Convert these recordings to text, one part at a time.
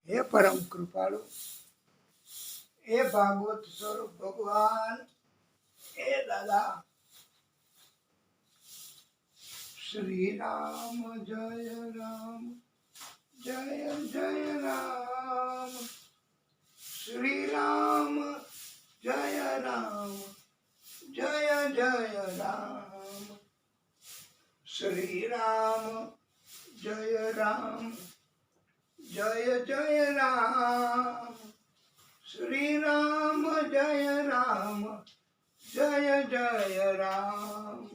हे परम कृपालु, हे भागवत स्वरूप भगवान, हे दादा श्री राम जय राम जय जय राम, श्री राम जय राम जय जय राम, श्री राम जय राम जय जय राम, श्री राम जय राम जय जय राम।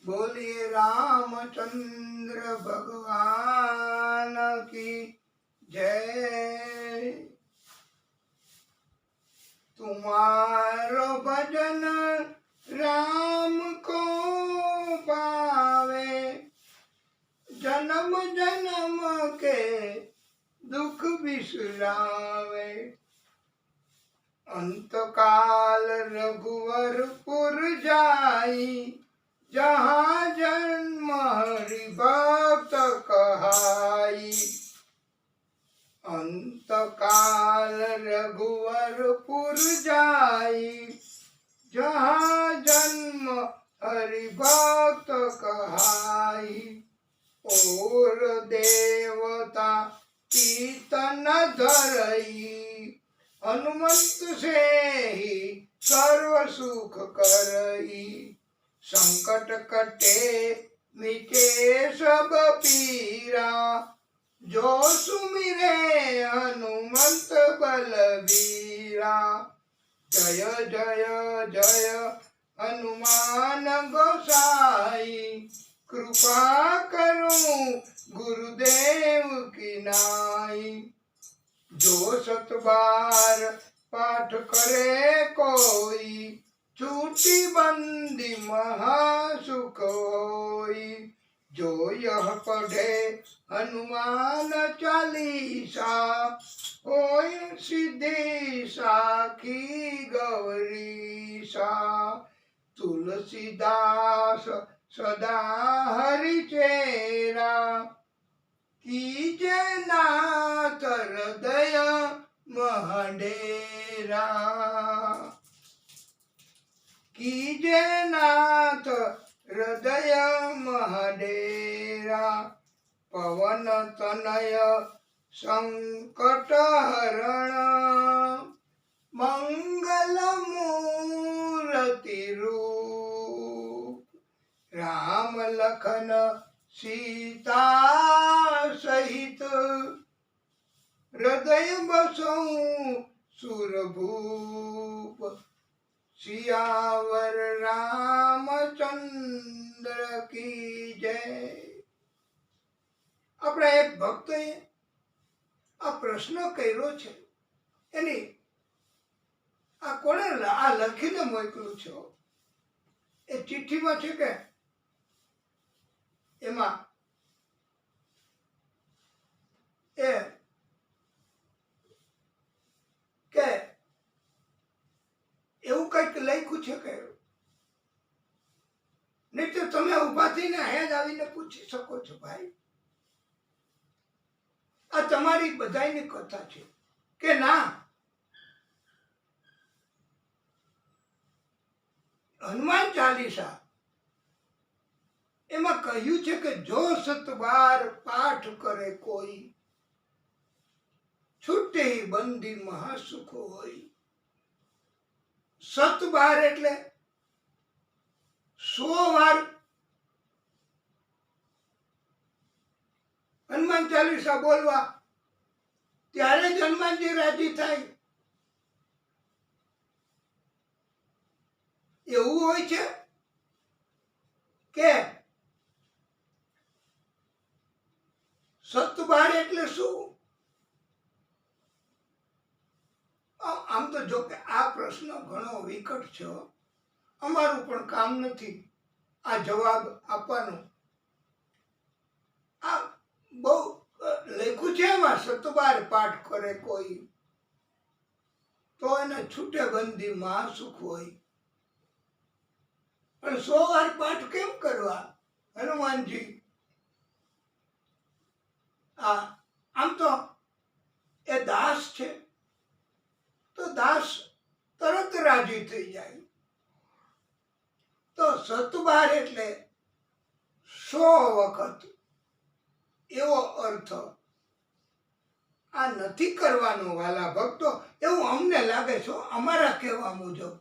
बोलिए रामचंद्र भगवान की जय। तुम्हारो भजन राम को पावे, जन्म जन्म के दुख बिसरावे। अंतकाल रघुवरपुर जाई, जहाँ जन्म हरि भक्त कहाई। अंतकाल रघुवरपुर जाई, जहाँ जन्म हरि भक्त कहाई। और देवता कीर्तन धरई, हनुमंत से ही सर्व सुख करई। संकट कटे मिटे सब पीरा, जो सुमिरे हनुमंत बलबीरा। जय जय जय हनुमान गोसाई, कृपा करूं गुरुदेव की नाई। जो 7 बार पाठ करे कोई, छूटी बंदी महासुख होई। जो यह पढ़े हनुमान चालीसा, होय सिद्धि साखी गौरीसा। तुलसीदास सदा हरिचेरा, कीजे नाथ हृदय महडेरा। कीजे नाथ हृदय महडेरा। पवन तनय संकट हरण, मंगल मूर्ति रूप। राम लखन सीता सहित, हृदय बसऊं सुरभूप। सियावर रामचंद्र की जय। આપણે એક ભક્તએ આ પ્રશ્ન કર્યો છે, એની આ કોણે આ લખીને મોકલ્યું છે? એ ચિઠ્ઠીમાં છે કે એમાં એ કે એવું કંઈક લખ્યું છે કે? નહીં તો તમે ઊભા થઈને અહીંયા જ આવીને પૂછી શકો છો, ભાઈ આ તમારી બધાયની કથા છે કે ના? હનુમાન ચાલીસા એમાં કહ્યું છે કે જો 7 બાર પાઠ કરે કોઈ, છૂટે બંદી મહાસુખ હોય। 7 બાર એટલે 100 વાર હનુમાન ચાલીસા બોલવા, ત્યારે જ હનુમાનજી રાજી થાય એવું હોય છે કે 7 બાર એટલે શું? આમ તો જો કે આ પ્રશ્ન ઘણો વિકટ છે, અમારું પણ કામ નથી આ જવાબ આપવાનો આ બહુ લખ્યું છે એમાં, સતબાર પાઠ કરે કોઈ તો એને છૂટે બંધીમાં સુખ હોય. પણ 100 વાર પાઠ કેમ કરવા હનુમાનજી? આમ તો એ દાસ છે તો દાસ તરત રાજી થઈ જાય. તો 7 એટલે 100 વખત એવો અર્થ આ નથી કરવાનો વાલા ભક્તો, એવું અમને લાગે છે અમારા કહેવા મુજબ.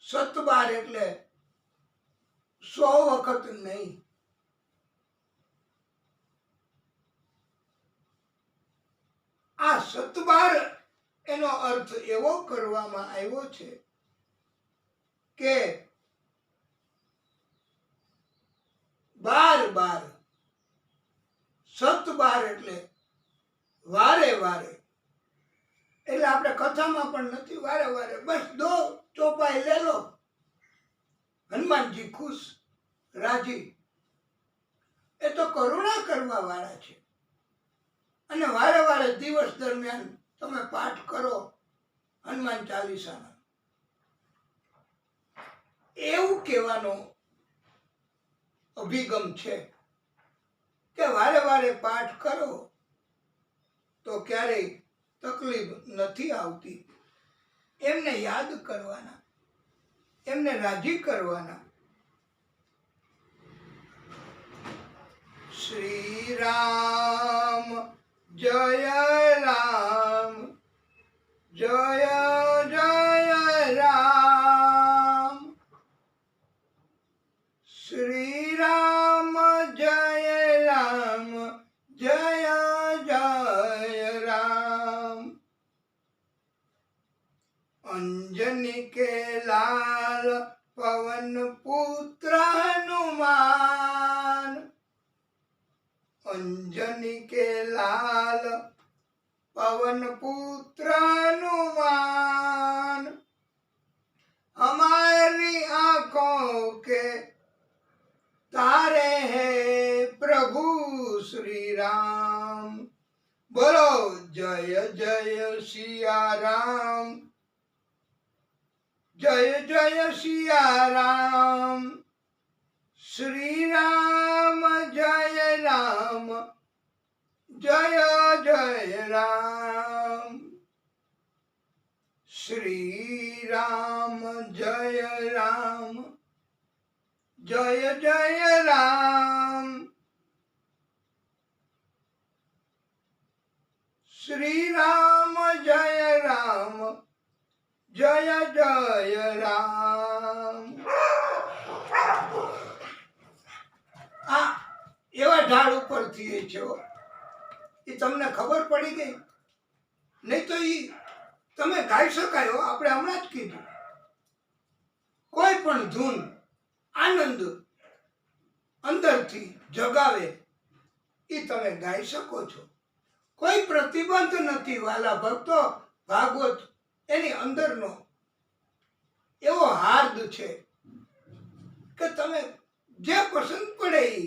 7 એટલે 100 વખત નહીં. આ 7 એનો અર્થ એવો કરવામાં આવ્યો છે કે 12 7 એટલે વારે વારે. એટલે આપણે કથામાં પણ નથી વારે વારે, બસ 2 ચોપાઈ લે લો, હનુમાનજી ખુશ રાજી. એ તો કરુણા કરવા વાળા છે. અને વારે વારે દિવસ દરમિયાન તમે પાઠ કરો હનુમાન ચાલીસાના, એવું કહેવાનો અભિગમ છે કે વારે વારે પાઠ કરો તો ક્યારેય તકલીફ નથી આવતી. એમને યાદ કરવાના, એમને રાજી કરવાના. શ્રી રામ જય રામ જય જય રામ. શ્રી રામ જય રામ જય જય રામ. અંજनी के लाल पवन पुत्र हनुमान. अंजनी के लाल पवन पुत्र हनुमान. हमारी आंखों के तारे हैं प्रभु श्री राम. बोलो जय जय सिया राम जय जय सिया राम. श्री राम जय राम जय जय राम. श्री राम जय राम जय जय राम. श्री राम जय राम जय जय राम. આ એવા ઢાળ ઉપરથી છો એ તમને ખબર પડી ગઈ? નહીં તો એ તમે ગાઈ શકાયો. આપણે હમણાં જ કીધું, કોઈ પણ ધૂન આનંદ અંદરથી જગાવે એ તમે ગાઈ શકો છો. કોઈ પ્રતિબંધ નથી વાલા ભક્તો. ભાગવત એની અંદરનો એવો હાર્દ છે કે તમે જે પસંદ પડે એ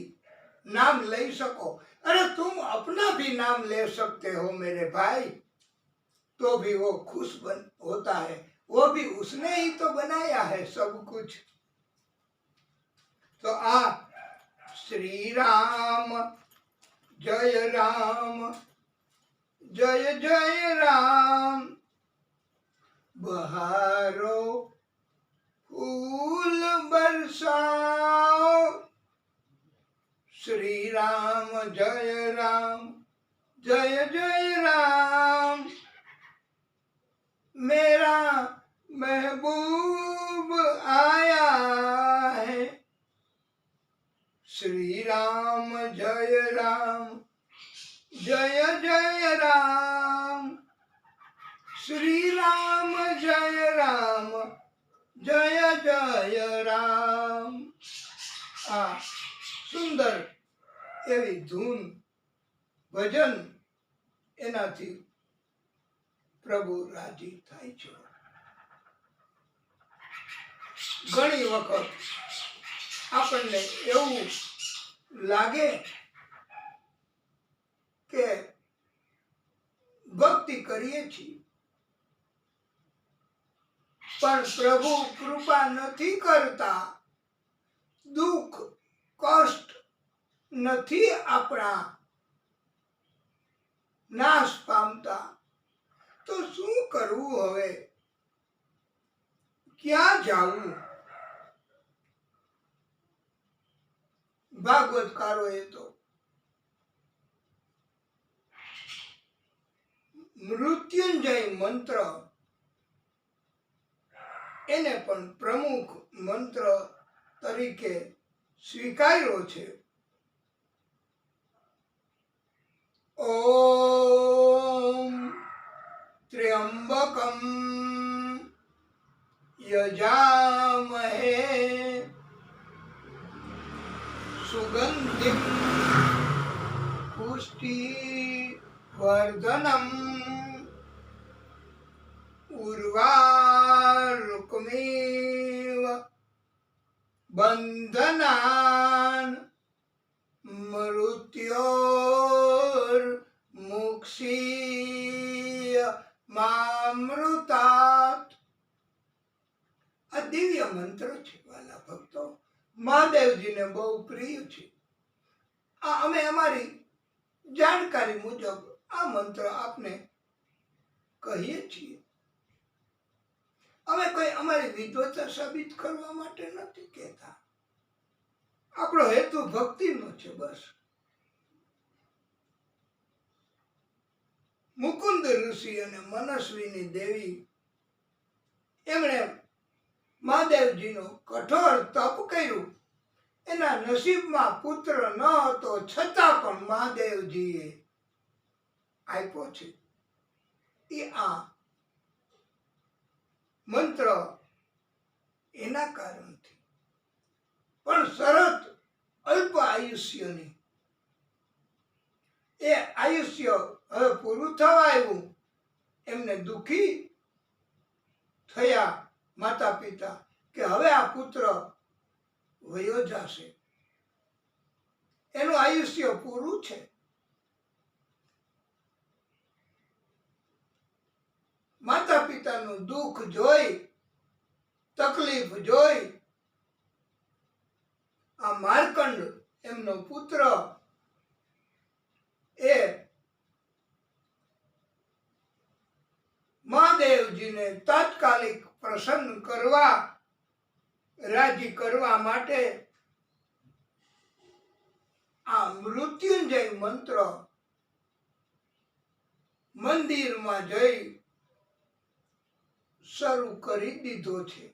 नाम ले सको. अरे तुम अपना भी नाम ले सकते हो मेरे भाई, तो भी वो खुश होता है. वो भी उसने ही तो बनाया है सब कुछ. तो आ श्री राम जय राम जय जय राम. बहारो फूल बरसाओ. श्री राम जय राम जय जय राम. मेरा महबूब आया है. श्री राम जय राम जय जय राम. श्री राम जय राम जय जय राम. સુંદર એવી ધૂન ભજન એનાથી પ્રભુ રાજી થાય છે. ઘણી વખત આપણને એવું લાગે કે ભક્તિ કરીએ છીએ, પણ પ્રભુ કૃપા નથી કરતા, દુઃખ કષ્ટ નથી આપણા નાશ પામતા, તો શું કરવું હવે? ક્યાં જાવું? ભાગવતકારોએ તો મૃત્યુંજય મંત્ર એને પણ પ્રમુખ મંત્ર તરીકે સ્વીકાર્યો છે. ઓમ ત્ર્યંબકમ યજામહે સુગંધિમ પુષ્ટિવર્ધનમ ઉર્વારુકમેવ બંધનાન મૃત્યોર્મુક્ષીય મામૃતાત. આ દિવ્ય મંત્ર છે વાલા ભક્તો, મહાદેવજીને બહુ પ્રિય છે. અમે અમારી જાણકારી મુજબ આ મંત્ર આપને કહીએ છીએ. અમે કોઈ અમારી વિદ્વતા સાબિત કરવા માટે નથી કહેતા. આપણો હેતુ ભક્તિનો છે બસ. મુકુંદ ઋષિ અને મનસ્વીની દેવી એમણે મહાદેવજીનો કઠોર તપ કર્યું. એના નસીબમાં પુત્ર ન હતો, છતાં પણ મહાદેવજીએ આપ્યો છે. એ આ મંત્ર એના કારણથી. પણ શરત અલ્પ આયુષ્યની. એ આયુષ્ય હવે પૂરું થવા આવ્યું. એમને દુઃખી થયા માતા પિતા કે હવે આ પુત્ર વયો જશે, એનું આયુષ્ય પૂરું છે. માતા પિતાનું દુઃખ જોઈ, તકલીફ જોઈ આ માર્કંડ એમનો પુત્ર એ મહાદેવજીને તાત્કાલિક પ્રસન્ન કરવા, રાજી કરવા માટે આ મૃત્યુંજય મંત્ર મંદિરમાં જઈ શરૂ કરી દીધો છે.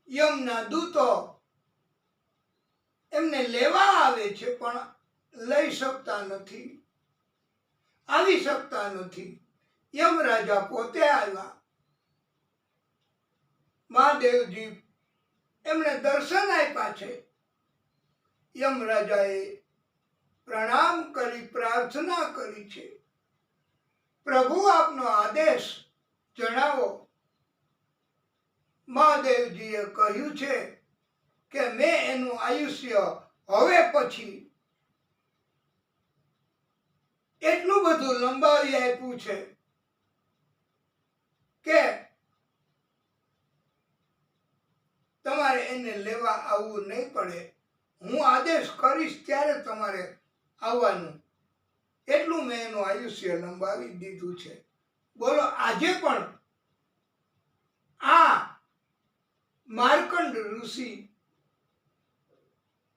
યમના દૂતો એમને લેવા આવે છે, પણ લઈ શકતા નથી, આવી શકતા નથી. યમરાજા પોતે આવ્યા. મહાદેવજી એમણે દર્શન આપ્યા છે. યમરાજાએ પ્રણામ કરી પ્રાર્થના કરી છે, પ્રભુ આપનો આદેશ જણાવો. મહાદેવજીએ કહ્યું છે કે મેં એનું આયુષ્ય હવે પછી એટલું બધું લંબાવી આપ્યું છે કે તમારે એને લેવા આવવું નહીં પડે. હું આદેશ કરીશ ત્યારે તમારે આવવાનું. એટલું મેં એનું આયુષ્ય લંબાવી દીધું છે. બોલો, આજે પણ આ માર્કંડ ઋષિ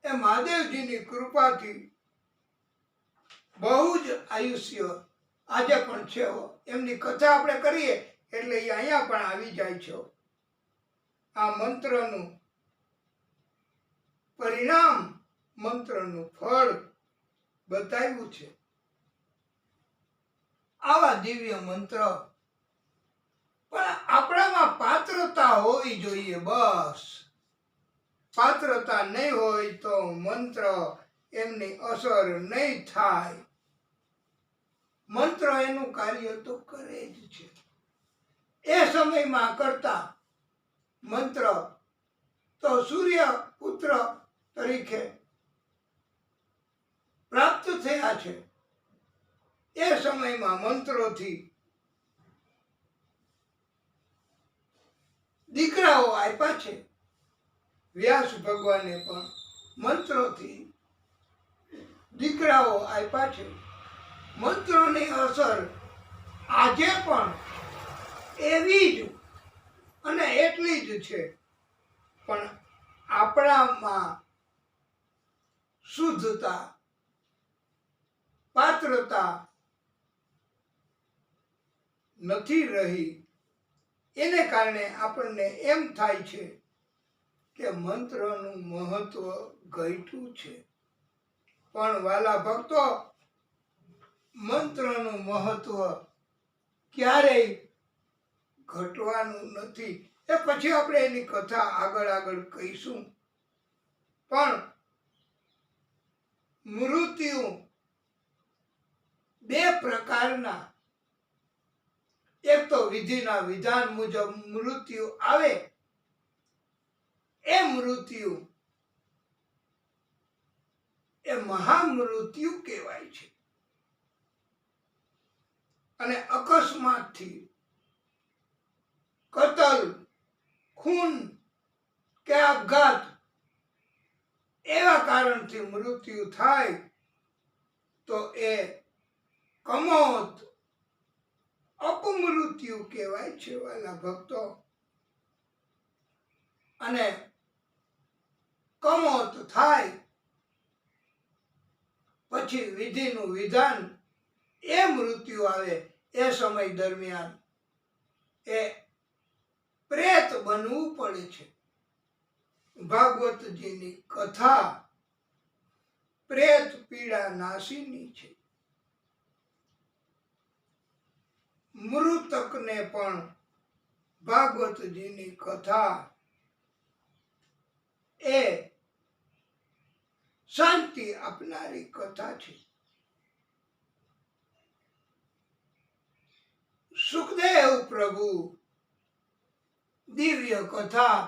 એ મહાદેવજીની કૃપાથી બહુ જ આયુષ્ય આજે પણ છે. એમની કથા આપણે કરીએ એટલે એ અહીંયા પણ આવી જાય છે. આ મંત્રનું પરિણામ, મંત્રનું ફળ બતાવ્યું છે. આવા દિવ્ય મંત્ર, પણ આપણામાં પાત્રતા હોવી જોઈએ. બસ પાત્રતા નહીં હોય તો મંત્ર એમની અસર નહીં થાય. મંત્ર એનું કાર્ય તો કરે જ છે. એ સમયમાં કરતા મંત્ર તો સૂર્ય પુત્ર તરીકે પ્રાપ્ત થયા છે. એ સમયમાં મંત્રોથી દીકરાઓ આપ્યા છે. વ્યાસ ભગવાને પણ મંત્રોથી દીકરાઓ આપ્યા છે. મંત્રોની અસર આજે પણ એવી જ અને એટલી જ છે, પણ આપણામાં શુદ્ધતા, પાત્રતા નથી રહી. એને કારણે આપણને એમ થાય છે કે મંત્રનું મહત્વ ઘટ્યું છે. પણ વાલા ભક્તો, મંત્રનું મહત્વ ક્યારેય ઘટવાનું નથી. એ પછી આપણે એની કથા આગળ કહીશું. પણ મૃત્યુ બે પ્રકારના, એક તો વિધિના વિધાન મુજબ મૃત્યુ આવે, એ મૃત્યુ એ મહામૃત્યુ કહેવાય છે. અને અકસ્માતથી, કતલ, ખૂન કે આપઘાત એવા કારણથી મૃત્યુ થાય તો એ કમોત, અપમૃત્યુ કહેવાય છે વાલા ભક્તો. અને કમોત થાય પછી વિધિનું વિધાન, એ મૃત્યુ આવે, એ સમય દરમિયાન એ પ્રેત બનવું પડે છે. ભાગવતજીની કથા પ્રેત પીડા નાશીની છે. મૃતકને પણ ભાગવતજીની કથા એ શાંતિ આપનારી કથા છે. સુખદેવ પ્રભુ દિવ્ય કથા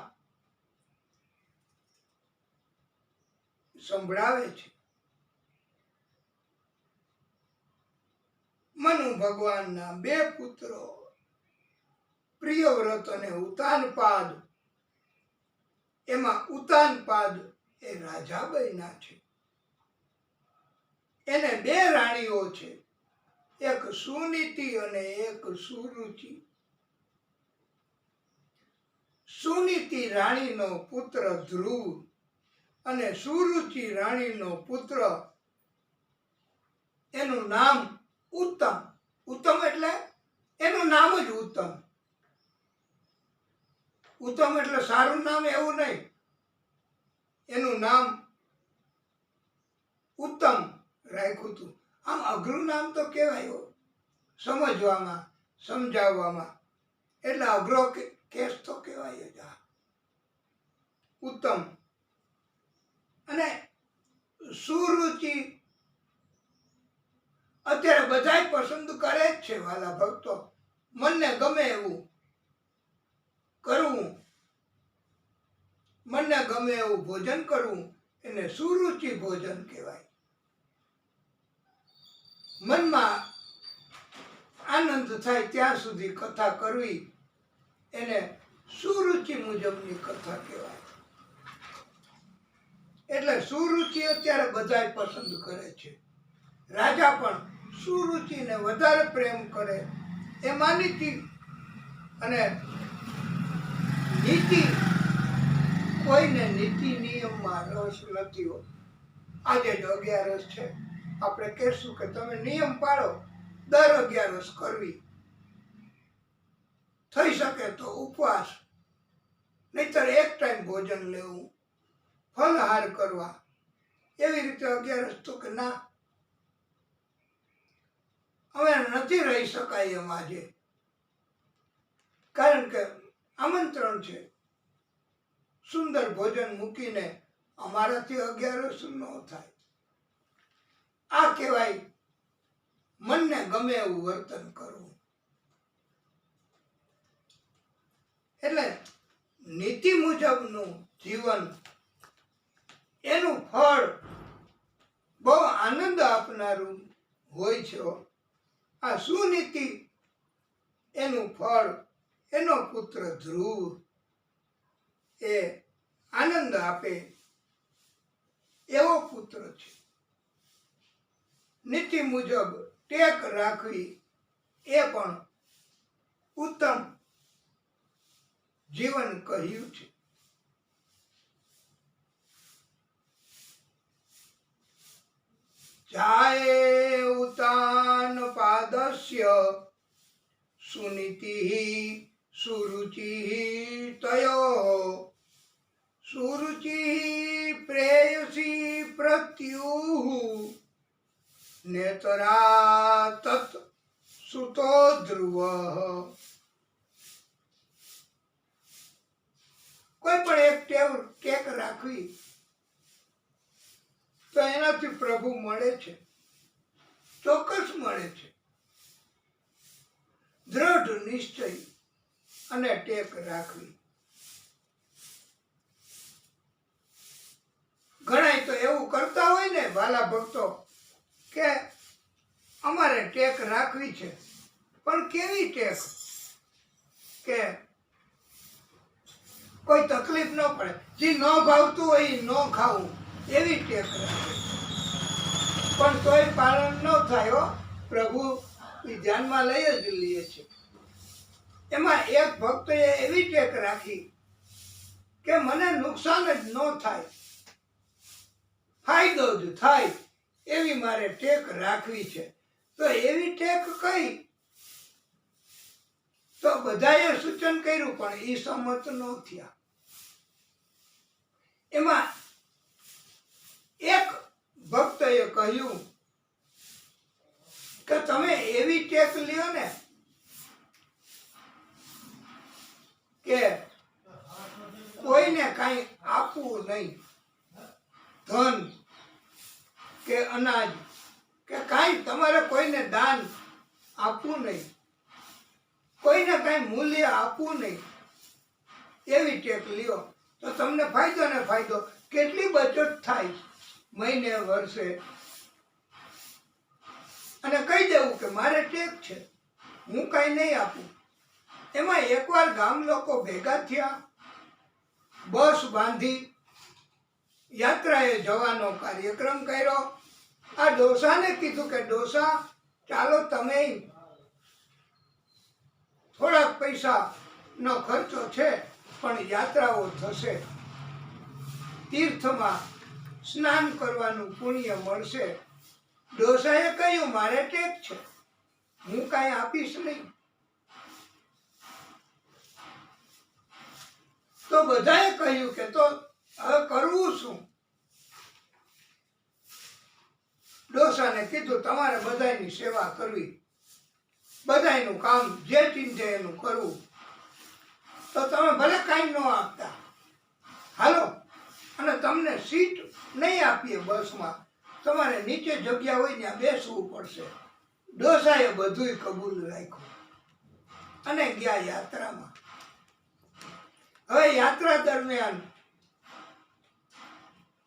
સંભળાવે છે. મનુ ભગવાનના બે પુત્રો પ્રિયવ્રત અને ઉતાનપાદ, એમાં ઉતાનપાદ એ રાજા બન્યા છે. એને બે રાણીઓ છે, એક સુનીતિ અને એક સુરુચિ. સુનીતિ રાણીનો પુત્ર ધ્રુવ અને સુરુચિ રાણીનો પુત્ર, એનું નામ ઉત્તમ. ઉત્તમ એટલે એનું નામ જ ઉત્તમ. ઉત્તમ એટલે સારું નામ એવું નહીં, એનું નામ ઉત્તમ રાખ્યું હતું. આમ અઘરું નામ તો કહેવાય સમજવામાં, સમજાવવામાં, એટલે અઘરો કેસ તો કહેવાય જ. ઉત્તમ. અને સુરુચિ અત્યારે બધાય પસંદ કરે જ છે વાલા ભક્તો. મનને ગમે એવું કરવું, મનને ગમે એવું ભોજન કરવું, એને સુરુચિ ભોજન કહેવાય. મનમાં આનંદ થાય ત્યાં સુધી કથા કરવી, એને સુરુચિ મુજબની કથા કહેવાય. એટલે સુરુચિ અત્યારે બધાય પસંદ કરે છે. રાજા પણ સુરુચિને વધારે પ્રેમ કરે. એ માનીતી અને નીતિ, કોઈને નીતિ નિયમમાં રસ નથી હોતો. આજે જ 11 છે, આપણે કહેશું કે તમે નિયમ પાળો, દર 11 કરવી. થઈ શકે તો ઉપવાસ, નહીતર એક ટાઈમ ભોજન લેવું, ફલહાર કરવા. એવી રીતે 11 તો કે ના, હવે નથી રહી શકાય એમ આજે, કારણ કે આમંત્રણ છે. સુંદર ભોજન મૂકીને અમારાથી 11 ન થાય. આ કહેવાય મનને ગમે એવું વર્તન કરવું. એટલે નીતિ મુજબનું જીવન એનું ફળ બહુ આનંદ આપનારું હોય છે. આ સુનીતિ એનું ફળ એનો પુત્ર ધ્રુવ એ આનંદ આપે એવો પુત્ર છે. નીતિ મુજબ ટેક રાખવી એ પણ ઉત્તમ જીવન કહ્યું છે. જાય ઉતાન પાદસ્ય સુનીતિ સુરુચિ તયો સુરુચિ પ્રેયસી પ્રત્યુઃ નેતરા તત સુતો ધ્રુવ. કોઈ પણ એક ટેક રાખવી તો એનાથી પ્રભુ મળે છે, ચોક્કસ મળે છે. દ્રઢ નિશ્ચય અને ટેક રાખવી. ઘણા તો એવું કરતા હોય ને વાલા ભક્તો કે અમારે ટેક રાખવી છે, પણ કેવી ટેક કે કોઈ તકલીફ ન પડે, જે ન ભાવતું હોય એ ન ખાવું, એવી ટેક રાખે. પણ તોય પાલન ન થાય હો, પ્રભુ ધ્યાનમાં લઈ જ લઈએ છે. એમાં એક ભક્તએ એવી ટેક રાખી કે મને નુકસાન જ ન થાય, ફાયદો જ થાય એવી મારે ટેક રાખવી છે. તો એવી ટેક કઈ? તો બધાએ સૂચન કર્યું પણ એ સંમત ન થયા. એમાં એક ભક્તએ કહ્યું કે તમે એવી ટેક લ્યો ને કે કોઈને કાંઈ આપવું નહીં, ધન કે અનાજ કે કાંઈ તમારે કોઈને દાન આપવું નહીં, કોઈને કાંઈ મૂલ્ય આપવું નહીં. એવી ટેક લ્યો તો તમને ફાયદો ને ફાયદો. કેટલી બચત થાય મહિને વર્ષે. અને કહી દેવું કે મારે ટેક છે, હું કાંઈ નહીં આપું. એમાં એકવાર ગામ લોકો ભેગા થયા, બસ બાંધી યાત્રાએ જવાનો કાર્યક્રમ કર્યો. આ ડોસાને કીધું કે ડોસા ચાલો તમે થોડાક પૈસાનો ખર્ચો છે પણ યાત્રાઓ થશે, તીર્થમાં સ્નાન કરવાનું પુણ્ય મળશે. ડોસાએ કહ્યું મારે ટેક છે, હું કાંઈ આપીશ નહીં. તો બધાએ કહ્યું કે તો હવે કરવું શું? ડોસાને કીધું તમારે બધાની સેવા કરવી, બધાનું કામ જે ચીંધે એનું કરવું. તો તમે ભલે કાંઈ ન આપતા, હાલો, અને તમને સીટ નહીં આપીએ બસમાં, તમારે નીચે જગ્યા હોય ત્યાં બેસવું પડશે. ડોસાએ બધુંય કબૂલ રાખ્યું અને ગયા યાત્રામાં. હવે યાત્રા દરમિયાન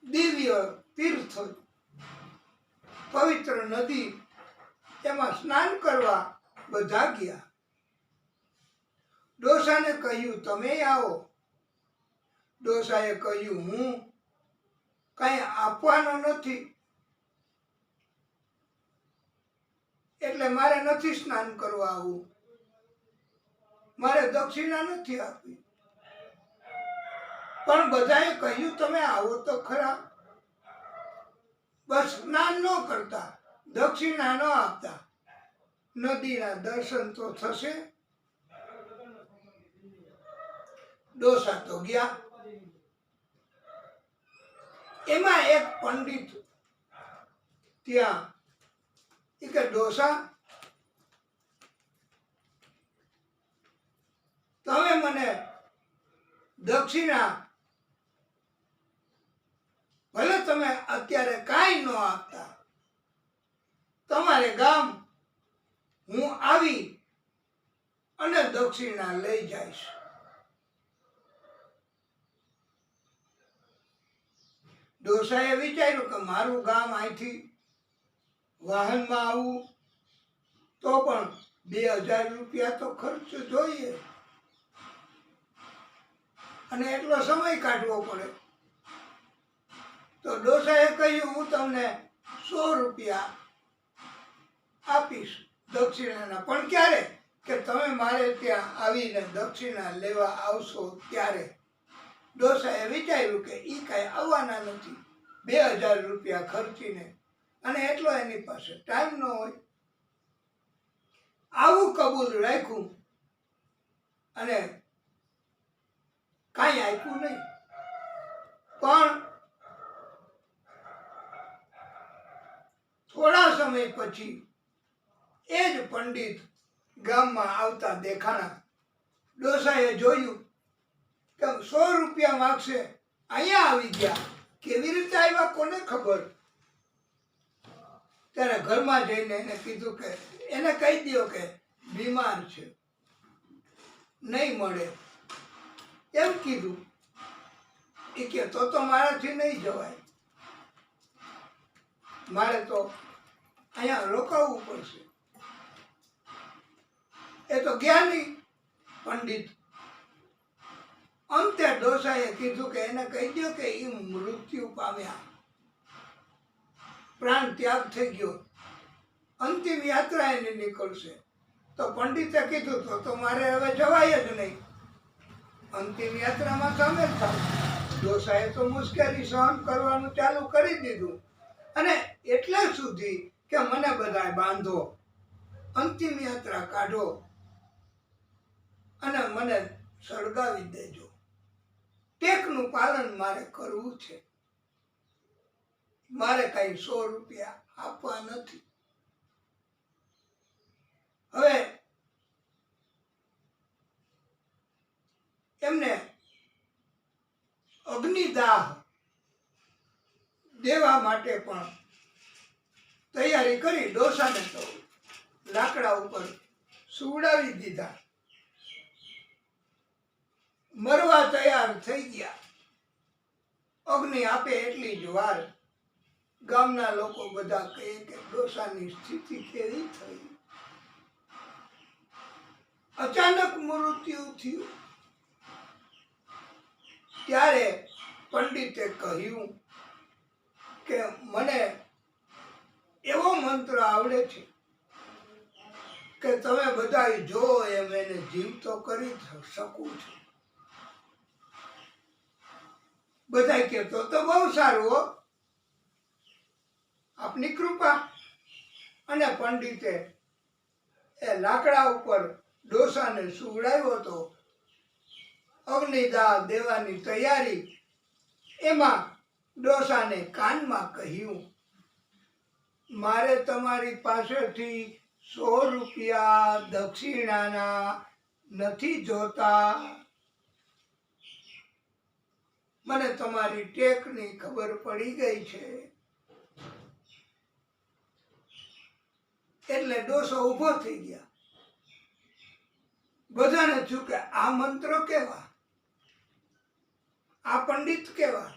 દિવ્ય તીર્થ પવિત્ર નદી એમાં સ્નાન કરવા બધા ગયા. ડોસાને કહ્યું તમે આવો. ડોસાએ કહ્યું હું કઈ આપવાનો નથી, એટલે મારે નથી સ્નાન કરવા આવવું, મારે દક્ષિણા નથી આપવી. પણ બધાએ કહ્યું તમે આવો તો ખરા. બસ સ્નાન ન કરતા, દક્ષિણા ન આપતા, નદીના દર્શન તો થશે. ડોસા તો ગયા. એમાં એક પંડિત ત્યાં કે ડોસા તમે મને દક્ષિણા ભલે તમે અત્યારે કાંઈ ન આપતા, તમારે ગામ હું આવી અને દક્ષિણા લઈ જઈશ. ડોસાએ વિચાર્યું કે મારું ગામ અહીંથી વાહનમાં આવવું તો પણ 2000 રૂપિયા તો ખર્ચ જોઈએ અને એટલો સમય કાઢવો પડે. તો ડોસાએ કહ્યું હું તમને 100 રૂપિયા આપીશ દક્ષિણાના, પણ ક્યારે? કે તમે મારે ત્યાં આવીને દક્ષિણા લેવા આવશો ત્યારે. ડોસાએ વિચાર્યું કે એ કાંઈ આવવાના નથી 2000 રૂપિયા ખર્ચીને, અને એટલો એની પાસે ટાઈમ ન હોય. આવું કબૂલ રાખ્યું અને કાંઈ આપ્યું નહીં. પણ થોડા સમય પછી એ જ પંડિત ગામમાં આવતા દેખાણા. ડોસાએ જોયું કે 100 રૂપિયા માગશે, અહીંયા આવી ગયા. કેવી રીતે આવ્યા કોને ખબર. ત્યારે ઘરમાં જઈને એને કીધું કે એને કહી દો કે બીમાર છે, નહીં મળે એમ કીધું. એ કે તો મારાથી નહીં જવાય, મારે તો અહીંયા રોકાવું પડશે. એ તો જ્ઞાની પંડિત. અંતે ડોસાએ કીધું કે એને કહી દો કે એ મૃત્યુ પામ્યા, પ્રાણ ત્યાગ થઈ ગયો, અંતિમ યાત્રા એની નીકળશે. તો પંડિતે કીધું તો મારે હવે જવાય જ નહીં, અંતિમ યાત્રામાં સામેલ થાવ. ડોસાએ તો મુશ્કેલી સહન કરવાનું ચાલુ કરી દીધું અને એટલે સુધી કે મને બધાય બાંધો, અંતિમ યાત્રા કાઢો અને મને સળગાવી દેજો. ટેકનું પાલન મારે કરવું છે, મારે કઈ 100 રૂપિયા આપવા નથી. હવે એમને અગ્નિદાહ દેવા માટે પણ તૈયારી કરી. ડોસાને તો લાકડા ઉપર સુવડાવી દીધા, મરવા તૈયાર થઈ ગયા. અગ્નિ આપે એટલી જ વાર ગામના લોકો બધા કહે કે ડોસાની સ્થિતિ કેવી થઈ, અચાનક મૃત્યુ થયું. ત્યારે પંડિતે કહ્યું કે મને એવો મંત્ર આવડે છે કે તમે બધા જો એમ એને જીવતો કરી શકું છું. બધા કહેતો તો બહુ સારું હો, આપની કૃપા. અને પંડિતે એ લાકડા ઉપર ડોસાને સુવડાવ્યો હતો, અગ્નિદાહ દેવાની તૈયારી. એમાં ડોસાને કાનમાં કહ્યું મારે તમારી પાસેથી 100 રૂપિયા દક્ષિણાના નથી જોતા, મને તમારી ટેકની ખબર પડી ગઈ છે. એટલે ડોસો ઊભો થઈ ગયા. બધાને થયું કે આ મંત્રો કેવા, આ પંડિત કેવા.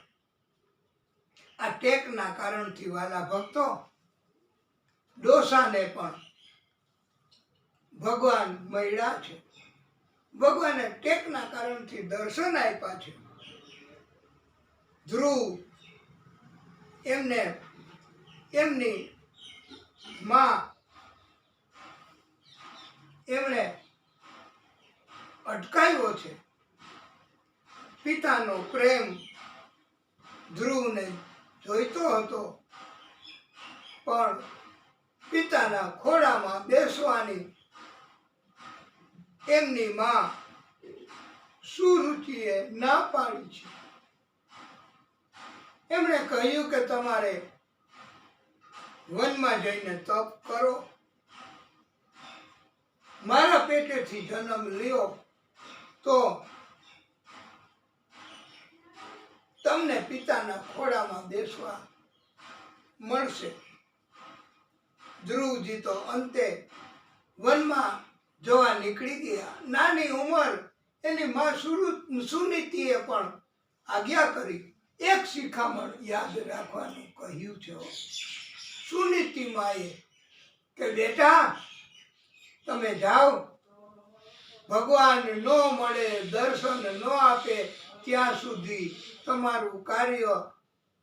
આ ટેકના કારણથી વાલા ભક્તો ડોસાને પણ ભગવાન મળ્યા છે. ભગવાને ટેકના કારણથી દર્શન આપ્યા છે. ધ્રુવ એમને એમની માં એમણે અટકાવ્યો છે. પિતાનો પ્રેમ ધ્રુવને જોઈતો હતો, પણ પિતાના ખોળામાં બેસવાની એમની માં સુરુચિએ ના પાડી છે. એમણે કહ્યું કે તમારે વનમાં જઈને તપ કરો, મારા પેટેથી જન્મ લ્યો તો તમને પિતાના ખોળામાં બેસવા મળશે. ધ્રુવજી તો અંતે વનમાં જવા નીકળી ગયા. નાની ઉંમર એની માં સુનીતિએ પણ આજ્ઞા કરી એક શિખામણ યાદ રાખવાનું કહ્યું છે સુનીતિમાં એ કે બેટા તમે જાઓ, ભગવાન ન મળે, દર્શન ન આપે ત્યાં સુધી તમારું કાર્ય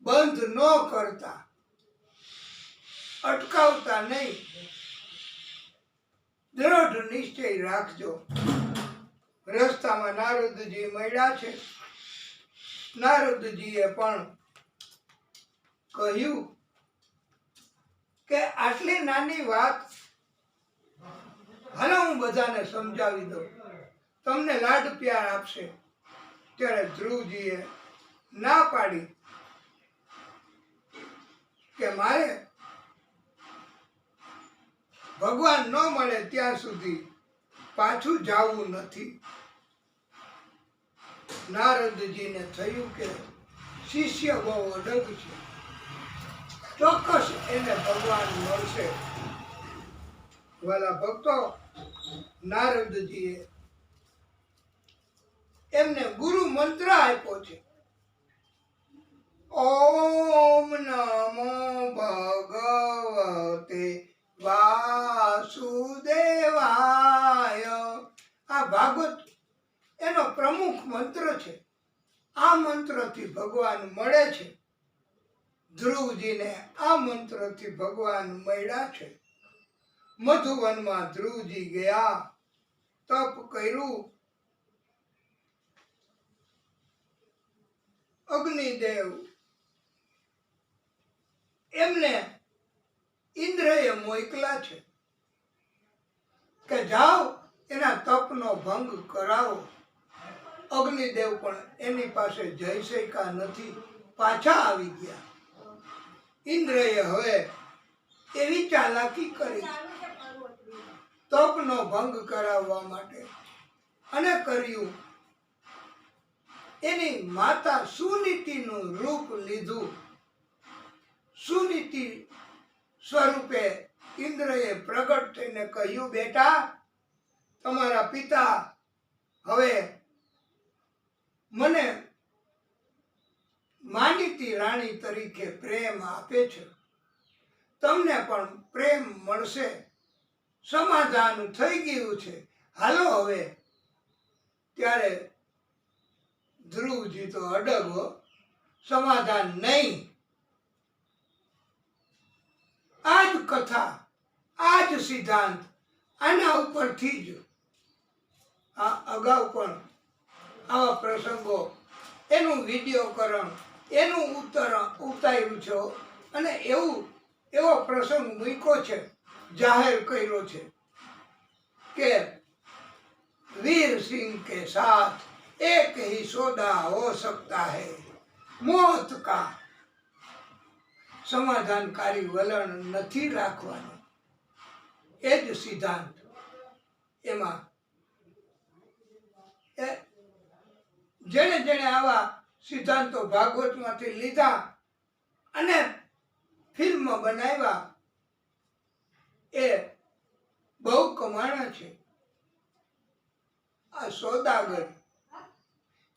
બંધ ન કરતા, અટકાવતા નહીં, દ્રઢ નિશ્ચય રાખજો. રસ્તામાં નારદજી મળ્યા છે. નારદજીએ પણ કહ્યું કે આટલી નાની વાત હાલો હું બધાને સમજાવી દઉં, તમને લાડ પ્યાર આપશે. ત્યારે ધ્રુવજીએ ના પાડી કે મારે ભગવાન ન મળે ત્યાં સુધી પાછું જવું નથી. નારદજીને થયું કે શિષ્ય બહુ અડગ છે, ચોક્કસ એને ભગવાન મળશે. વાલા ભક્તો, નારદજીએ એમને ગુરુ મંત્ર આપ્યો છે, ઓમ નમો ભગવતે વાસુદેવાય. આ ભાગવત એનો પ્રમુખ મંત્ર છે. આ મંત્રથી ભગવાન મળે છે. ધ્રુવજીને આ મંત્રથી ભગવાન મળ્યા છે. મધુવનમાં ધ્રુવજી ગયા, તપ કર્યું. અગ્નિદેવ એમને ઇન્દ્રએ મોકલા છે કે જાઓ એના તપનો ભંગ કરાવો. અગ્નિદેવ પણ એની પાસે જઈ શક્યા નથી, પાછા આવી ગયા. ઇન્દ્રએ હવે એવી ચાલાકી કરી તપનો ભંગ કરાવવા માટે, અને કર્યું. એની માતા સુનીતિનું રૂપ લીધું. સુનીતિ સ્વરૂપે ઇન્દ્રએ પ્રગટ થઈને કહ્યું, બેટા તમારા પિતા હવે મને માનીતી રાણી તરીકે પ્રેમ આપે છે, તમને પણ પ્રેમ મળશે. સમાધાન થઈ ગયું છે, હાલો હવે. ત્યારે ધ્રુવજી તો અડગો, સમાધાન નહીં. આ જ કથા, આ જ સિદ્ધાંત, આના ઉપરથી જ આ અગાઉ પણ આવા પ્રસંગો, એનું વિડીયોકરણ, એનું ઉતાર્યું છે, અને એવો પ્રસંગ મૂક્યો છે, જાહેર કર્યો છે કે વીર સિંહ કે સાથ एक ही सौदा हो सकता है मौत का. સમાધાનકારી વલણ નથી રાખવાનું, એ જ સિદ્ધાંત. એમાં જેણે આવા સિદ્ધાંતો ભાગવતમાંથી લીધા અને ફિલ્મ બનાવ્યા, એ બહુ કમાણા છે. આ સોદાગર,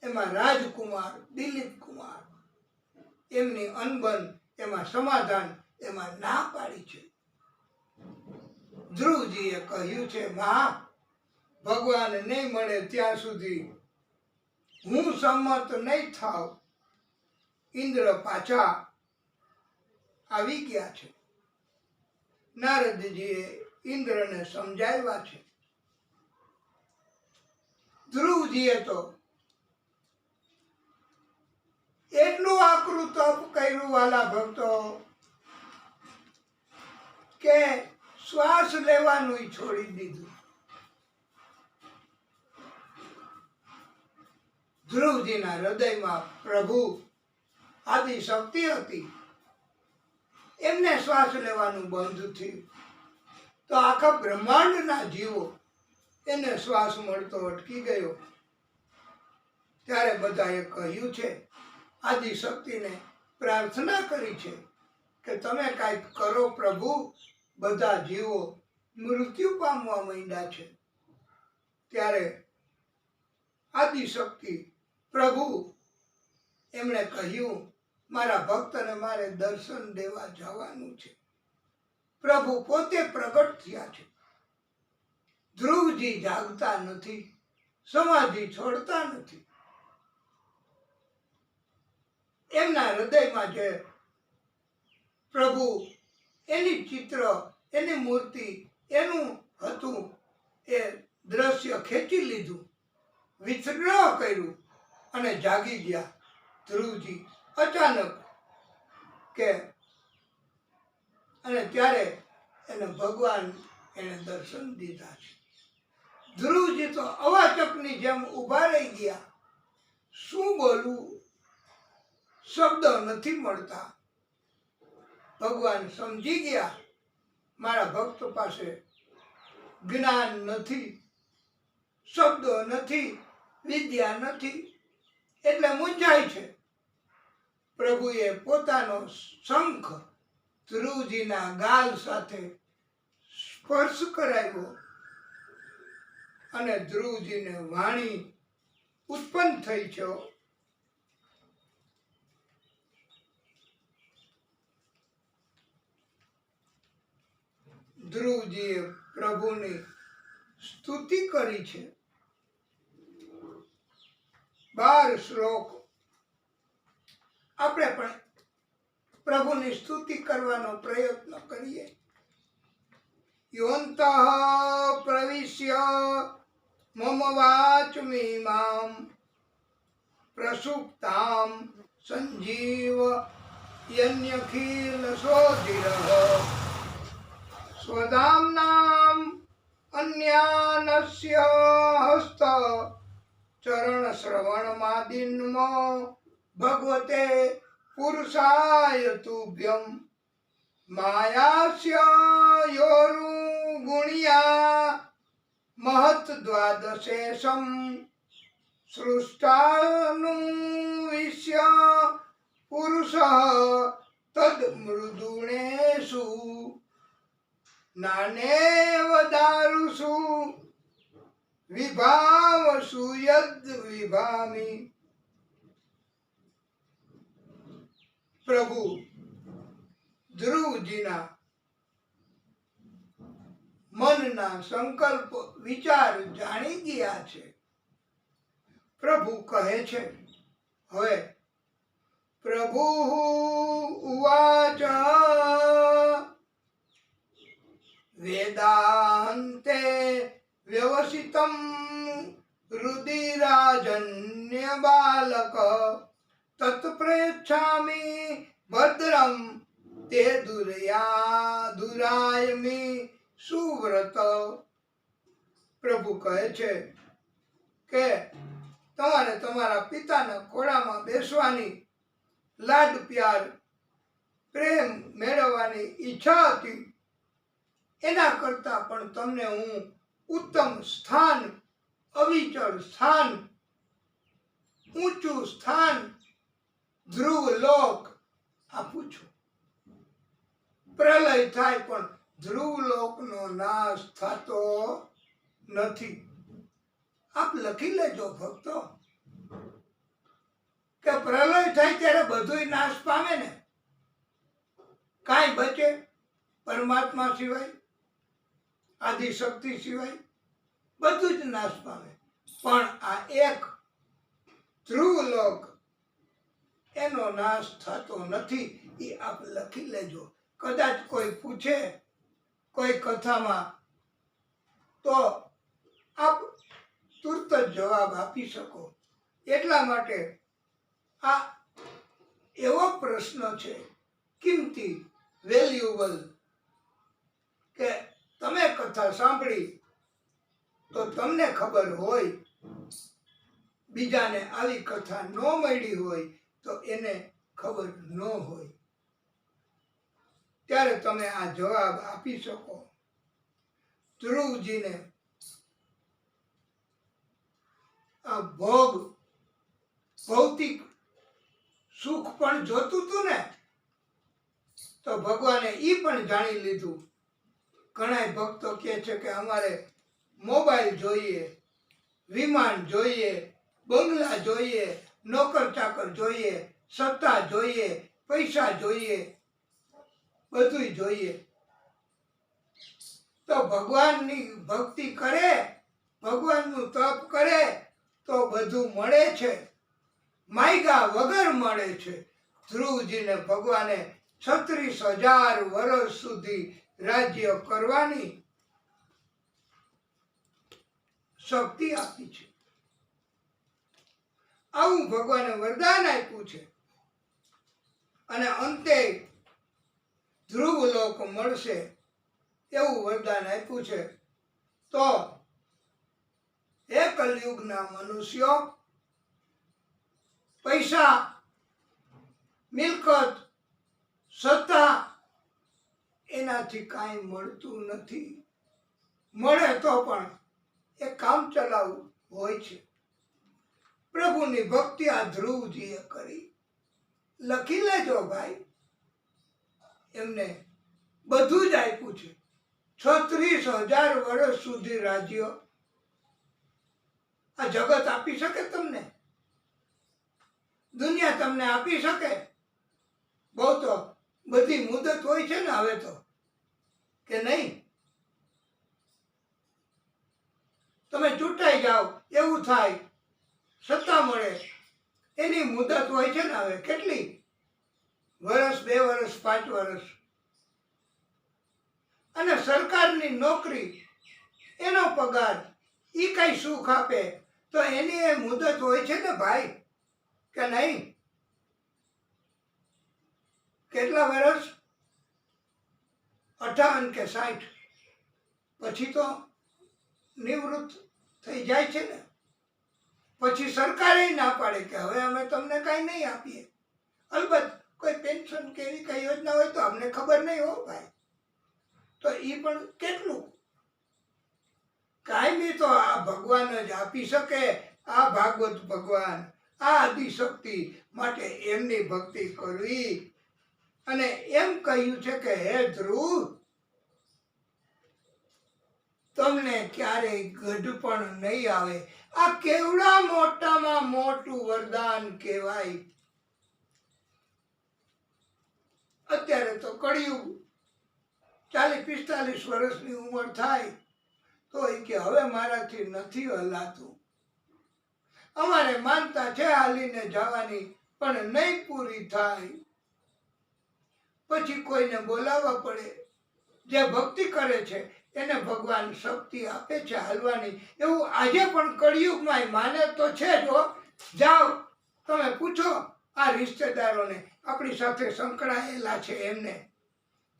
એમાં રાજકુમાર, દિલીપ કુમાર, એમની અનબન, એમાં સમાધાન, એમાં ના પાડી છે. ધ્રુવજીએ કહ્યું છે, મા ભગવાન નહીં મળે ત્યાં સુધી હું સંમત નહીં થાવ. ઇન્દ્ર પાછા આવી ગયા છે. નારદજીએ ઇન્દ્રને સમજાવ્યા છે. ધ્રુવજીએ તો એટલું આકરું તપ કર્યું વાલા ભક્તો કે શ્વાસ લેવાનું છોડી દીધું. ધ્રુવજીના હૃદયમાં પ્રભુ આદિ શક્તિ હતી, એમને શ્વાસ લેવાનું બંધ થયું તો આખા બ્રહ્માંડના જીવો એને શ્વાસ મળતો અટકી ગયો. ત્યારે બધાએ કહ્યું છે, આદિ શક્તિને પ્રાર્થના કરી છે કે તમે કાંઈક કરો પ્રભુ, બધા જીવો મૃત્યુ પામવા માંડ્યા છે. ત્યારે આદિ શક્તિ પ્રભુ એમણે કહ્યું મારા ભક્તને મારે દર્શન દેવા જવાનું છે. પ્રભુ પોતે પ્રગટ થયા છે. ધ્રુવજી જાગતા નથી, સમાધિ છોડતા નથી. એમના હૃદયમાં જે પ્રભુ એની ચિત્ર, એની મૂર્તિ, એનું હતું એ દ્રશ્ય ખેંચી લીધું, વિથડ્રો કર્યું અને જાગી ગયા ધ્રુવજી અચાનક કે. અને ત્યારે એને ભગવાન એને દર્શન દીધા છે. ધ્રુવજી તો અવાચકની જેમ ઊભા રહી ગયા. શું બોલવું, શબ્દ નથી મળતા. ભગવાન સમજી ગયા મારા ભક્ત પાસે જ્ઞાન નથી, શબ્દો નથી, વિદ્યા નથી, એટલે મૂંઝાય છે. પ્રભુએ પોતાનો શંખ ધ્રુવજીના ગાલ સાથે સ્પર્શ કરાવ્યો અને ધ્રુવજીને વાણી ઉત્પન્ન થઈ છે. ધ્રુવજીએ પ્રભુની સ્તુતિ કરી છે. 12 શ્લોક આપણે પણ પ્રભુની સ્તુતિ કરવાનો પ્રયત્ન કરીએ. યોંતઃ પ્રવિશ્ય મમ વાચમિમામ પ્રસુપ્તામ સંજીવ યન્યખિલ શોધિરઃ સ્વધામ્નામ અન્યાનસ્ય હસ્ત ચરણ શ્રવણમાદિન્મો ભગવતે પુરુષાય તુભ્યમ માયાસ્ય યોરુ ગુણ્યા મહત દ્વાદશેષમ સૃષ્ટાનું વિશ્ય પુરુષ તદ મૃદુણેષુ નાનેવ દારુષુ વિભાવસુ યદ વિભામી. પ્રભુ ધ્રુવજીના મનના સંકલ્પ વિચાર જાણી ગયા છે. પ્રભુ કહે છે હવે પ્રભુ ઉવાચ વેદાંતે વ્યવસિતમ રુધિરાજન્ય બાલક તત્પ્રેચ્છામિ ભદ્રમ તે દુરાયમી સુવ્રત. પ્રભુ કહે છે કે તમારે તમારા પિતાના ખોળામાં બેસવાની લાડ પ્યાર પ્રેમ મેળવવાની ઈચ્છા હતી. એના કરતા પણ તમને હું ઉત્તમ સ્થાન, અવિચળ સ્થાન, ઊંચું સ્થાન, ધ્રુવ લોક આપું છું. પ્રલય થાય પણ ધ્રુવ લોકનો નાશ થતો નથી. આપ લખી લેજો ભક્તો કે પ્રલય થાય ત્યારે બધુંય નાશ પામે ને, કાંઈ બચે પરમાત્મા સિવાય, આદિશક્તિ સિવાય બધું જ નાશ પામે. પણ આ એક ધ્રુવલોક એનો નાશ થતો નથી. એ આપ લખી લેજો. કદાચ કોઈ પૂછે કોઈ કથામાં તો આપ તુરત જ જવાબ આપી શકો. એટલા માટે આ એવો પ્રશ્ન છે કિંમતી, વેલ્યુએબલ, કે તમે કથા સાંભળી તો તમને ખબર હોય, બીજાને આવી કથા ન મળી હોય તો એને ખબર ન હોય, ત્યારે તમે આ જવાબ આપી શકો. ધ્રુવજીને આ ભૌતિક સુખ પણ જોતું હતું ને, તો ભગવાને એ પણ જાણી લીધું. ઘણા ભક્તો કહે છે કે અમારે મોબાઈલ જોઈએ, વિમાન જોઈએ, બંગલા જોઈએ, નોકર ચાકર જોઈએ, સત્તા જોઈએ, પૈસા જોઈએ, બધું જોઈએ. તો ભગવાનની ભક્તિ કરે, ભગવાનનું તપ કરે તો બધું મળે છે. માયગા વગર મળે છે. ધ્રુવજીને ભગવાને 36,000 વર્ષ સુધી રાજ્ય કરવાની શક્તિ આપી છે. આવું ભગવાને વરદાન આપ્યું છે. અને અંતે ધ્રુવલોક મળશે એવું વરદાન આપ્યું છે. તો હે કલયુગના મનુષ્યો, પૈસા, મિલકત, સત્તા એનાથી કાંઈ મળતું નથી. મળે તો પણ એ કામ ચલાવવું હોય છે. પ્રભુની ભક્તિ આ ધ્રુવજીએ કરી. લખી લેજો ભાઈ, એમને બધું જ આપ્યું છે. 36,000 વર્ષ સુધી રાજ્ય આ જગત આપી શકે તમને? દુનિયા તમને આપી શકે? બહુ તો બધી મુદત હોય છે ને હવે તો, કે નહીં? તમે ચૂંટાઈ જાઓ એવું થાય, સત્તા મળે, એની મુદત હોય છે ને હવે. કેટલી? વર્ષ, 2 વર્ષ, 5 વર્ષ. અને સરકારની નોકરી, એનો પગાર, એ કઈ સુખ આપે તો એની એ મુદત હોય છે ને ભાઈ, કે નહીં? કેટલા વર્ષ? 58 કે 60. પછી તો નિવૃત્ત થઈ જાય છે ને. પછી સરકારે ના પાડે કે હવે અમે તમને કાંઈ નહીં આપીએ. અલબત્ત કોઈ પેન્શન કે એવી કઈ યોજના હોય તો અમને ખબર નહીં હો ભાઈ. તો એ પણ કેટલું કાયમી તો આ ભગવાન જ આપી શકે. આ ભાગવત ભગવાન, આ આદિશક્તિ માટે એમની ભક્તિ કરવી. અને એમ કહ્યું છે કે હે ધ્રુવ, તમને ક્યારેય ગઢપણ નહીં આવે. આ કેવડા મોટામાં મોટું વરદાન કહેવાય. અત્યારે તો કળિયુગ 40-45 વર્ષની ઉંમર થાય તો એ કે હવે મારાથી નથી હલાતું. અમારે માનતા છે હાલીને જવાની, પણ નહીં પૂરી થાય. પછી કોઈને બોલાવવા પડે. જે ભક્તિ કરે છે એને ભગવાન શક્તિ આપે છે હાલવાની. એવું આજે પણ કળિયુગમાં માને તો છે જ. જાઓ તમે પૂછો આ રિશ્તેદારોને, આપણી સાથે સંકળાયેલા છે એમને,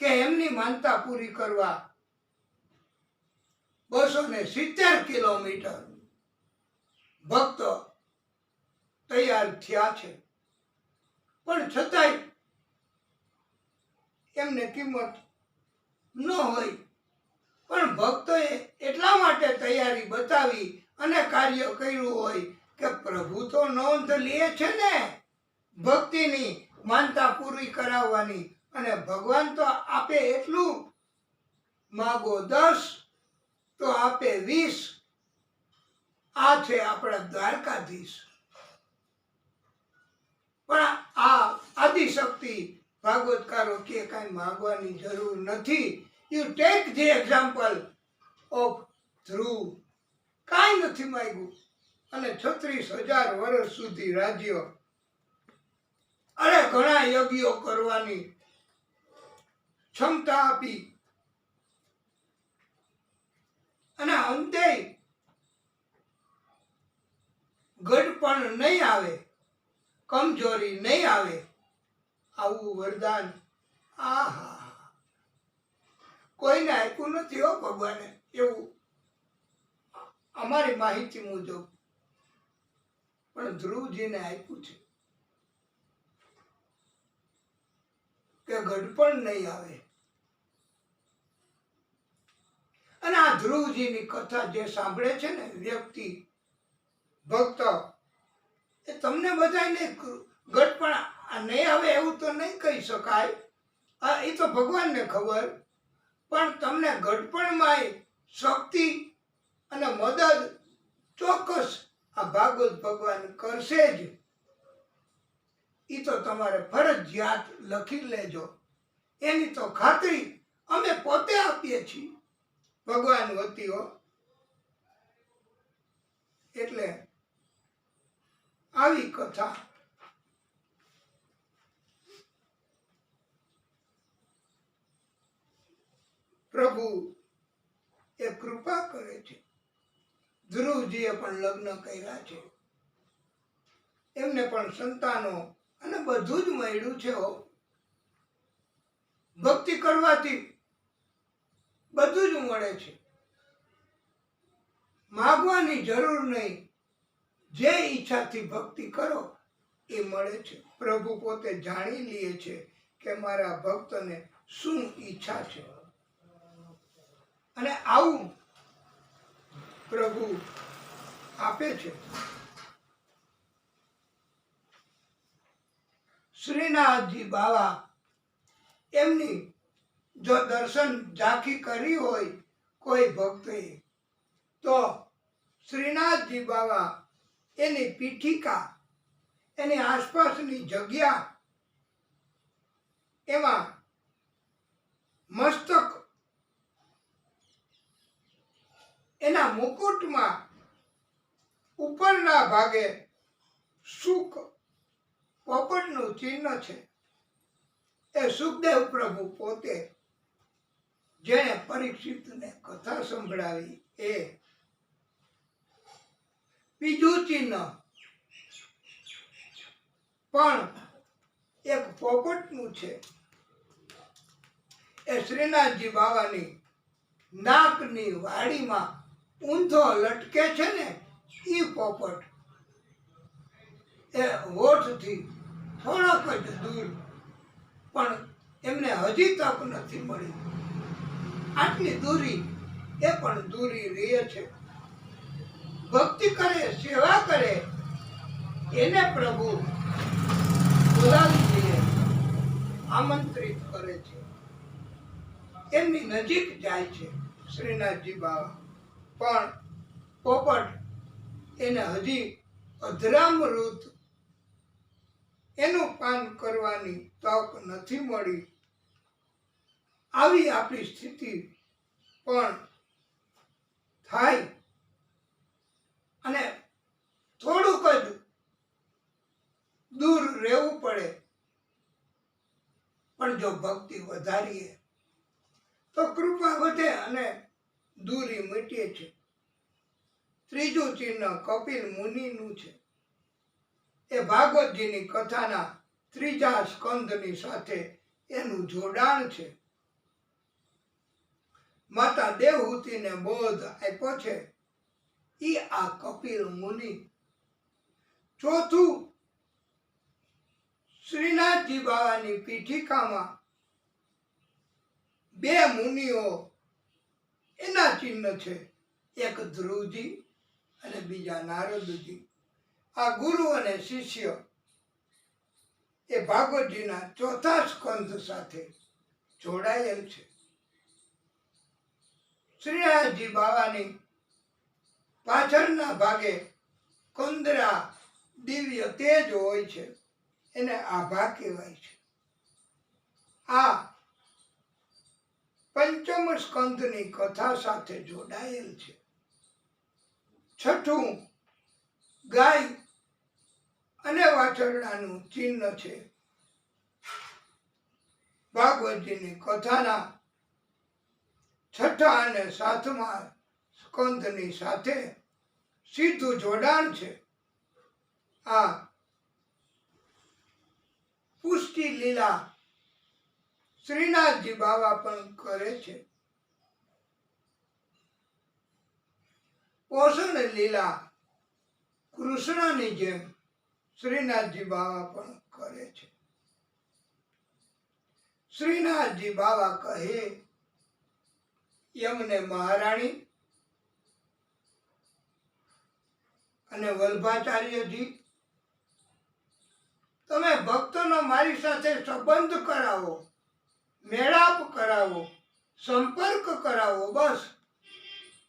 કે એમની માનતા પૂરી કરવા 270 કિલોમીટર ભક્તો તૈયાર થયા છે. પણ છતાંય એમને કિંમત ન હોય. પણ ભક્તોએ એટલા માટે તૈયારી બતાવી અને કાર્ય કર્યું હોય કે પ્રભુ તો નોંધ લે છે ને ભક્તિની, માનતા પૂરી કરાવવાની. અને ભગવાન તો આપે એટલું, માગો 10 તો આપે 20. આ છે આપણા દ્વારકાધીશ. પણ આ આદિશક્તિ ભાગવતકારો કે કાંઈ માગવાની જરૂર નથી. You take the example of Dhruv. કાંઈ નથી માગ્યું અને 36,000 વર્ષ સુધી રાજ્ય. અરે ઘણા યજ્ઞો કરવાની ક્ષમતા આપી. અને અંતે ગઢપણ નહીં આવે, કમજોરી નહીં આવે. આવું વરદાન આહા કોઈને આપ્યું નથી હો ભગવાને. એવું અમારી માહિતી મુજબ પણ ધ્રુવજીને આપ્યું છે કે ગઢપણ નહીં આવે. અને આ ધ્રુવજીની કથા જે સાંભળે છે ને વ્યક્તિ, ભક્ત, એ તમને બધાને ગઢપણ નહીં આવે એવું તો નહીં કહી શકાય. એ તો ભગવાનને ખબર. પણ તમને ગઢપણમાં શક્તિ અને મદદ ચોક્કસ આ ભાગવત ભગવાન કરશે જ. એ તો તમારે ફરજિયાત લખી લેજો. એની તો ખાતરી અમે પોતે આપીએ છીએ ભગવાન વતીઓ. એટલે આવી કથા પ્રભુ એ કૃપા કરે છે. ધ્રુવજીએ પણ લગ્ન કર્યા છે, એમને પણ સંતાનો અને બધું જ મળ્યું છે. ભક્તિ કરવાથી બધું જ મળે છે. માગવાની જરૂર નહીં, જે ઈચ્છાથી ભક્તિ કરો એ મળે છે. પ્રભુ પોતે જાણી લે છે કે મારા ભક્તને શું ઈચ્છા છે, અને આવું પ્રભુ આપે છે. શ્રીનાથજી બાવા એમની જો દર્શન ઝાંખી કરી હોય કોઈ ભક્તે, તો શ્રીનાથજી બાવા એની પીઠિકા, એની આસપાસની જગ્યા, એમાં મસ્તક, એના મુકુટમાં ઉપરના ભાગે સુખ પોપટનું ચિહ્ન છે. એ સુખદેવ પ્રભુ પોતે જેણે પરીક્ષિતને કથા સંભળાવી, એ બીજું ચિહ્ન પણ એક પોપટનું છે. એ શ્રીનાથજી બાવાની નાકની વાડીમાં ઊંધો લટકે છે ને, એ પોપટ એ હોઠથી થોડોક જ દૂર, પણ એમને હજી તક નથી મળી. આટલી દૂરી એ પણ દૂરી રહે છે. ભક્તિ કરે, સેવા કરે, એને પ્રભુ બોલાવી લે, આમંત્રિત કરે છે, એમની નજીક જાય છે. શ્રીનાથજી બાવા પણ પોપટ એને હજી અધરામૃત એનું પાન કરવાની તક નથી મળી. આવી આપણી સ્થિતિ પણ થાય, અને થોડુંક જ દૂર રહેવું પડે. પણ જો ભક્તિ વધારીએ તો કૃપા વધે અને દૂરી મીટે છે. ત્રીજું ચિહ્ન કપિલ મુનિનું છે. એ ભાગવતજીની કથાના ત્રીજા સ્કંદની સાથે એનું જોડાણ છે. માતા દેવહૂતિને બોધ આપ્યો છે, ઈ આ કપિલ મુનિ. ચોથું, શ્રીનાથજી બાવાની પીઠિકામાં બે મુનિઓ, એના ચિહ્ન છે. એક ધ્રુવજી અને બીજા નારદજી. આ ગુરુ અને શિષ્ય એ ભાગવતજીના ચોથા સ્કંદ સાથે જોડાયેલ છે. શ્રીનાથજી બાવાની પાછળના ભાગે કંદરા દિવ્ય તેજ હોય છે, એને આભા કહેવાય છે. આ પંચમ સ્કંદની કથા સાથે જોડાયેલ છે. છઠ્ઠું, ગાય અને વાછરડાનું ચિહ્ન છે. ભાગવતજીની કથાના છઠ્ઠા અને સાતમા સ્કંદની સાથે સીધું જોડાણ છે. આ પુષ્ટિ લીલા શ્રીનાથજી બાવા પણ કરે છે. પોષણ લીલા કૃષ્ણની જેમ શ્રીનાથજી બાવા પણ કરે છે. શ્રીનાથજી બાવા કહે, યમને મહારાણી અને વલ્ભાચાર્યજી, તમે ભક્તોનો મારી સાથે સંબંધ કરાવો, મેળાપ કરાવો, સંપર્ક કરાવો, બસ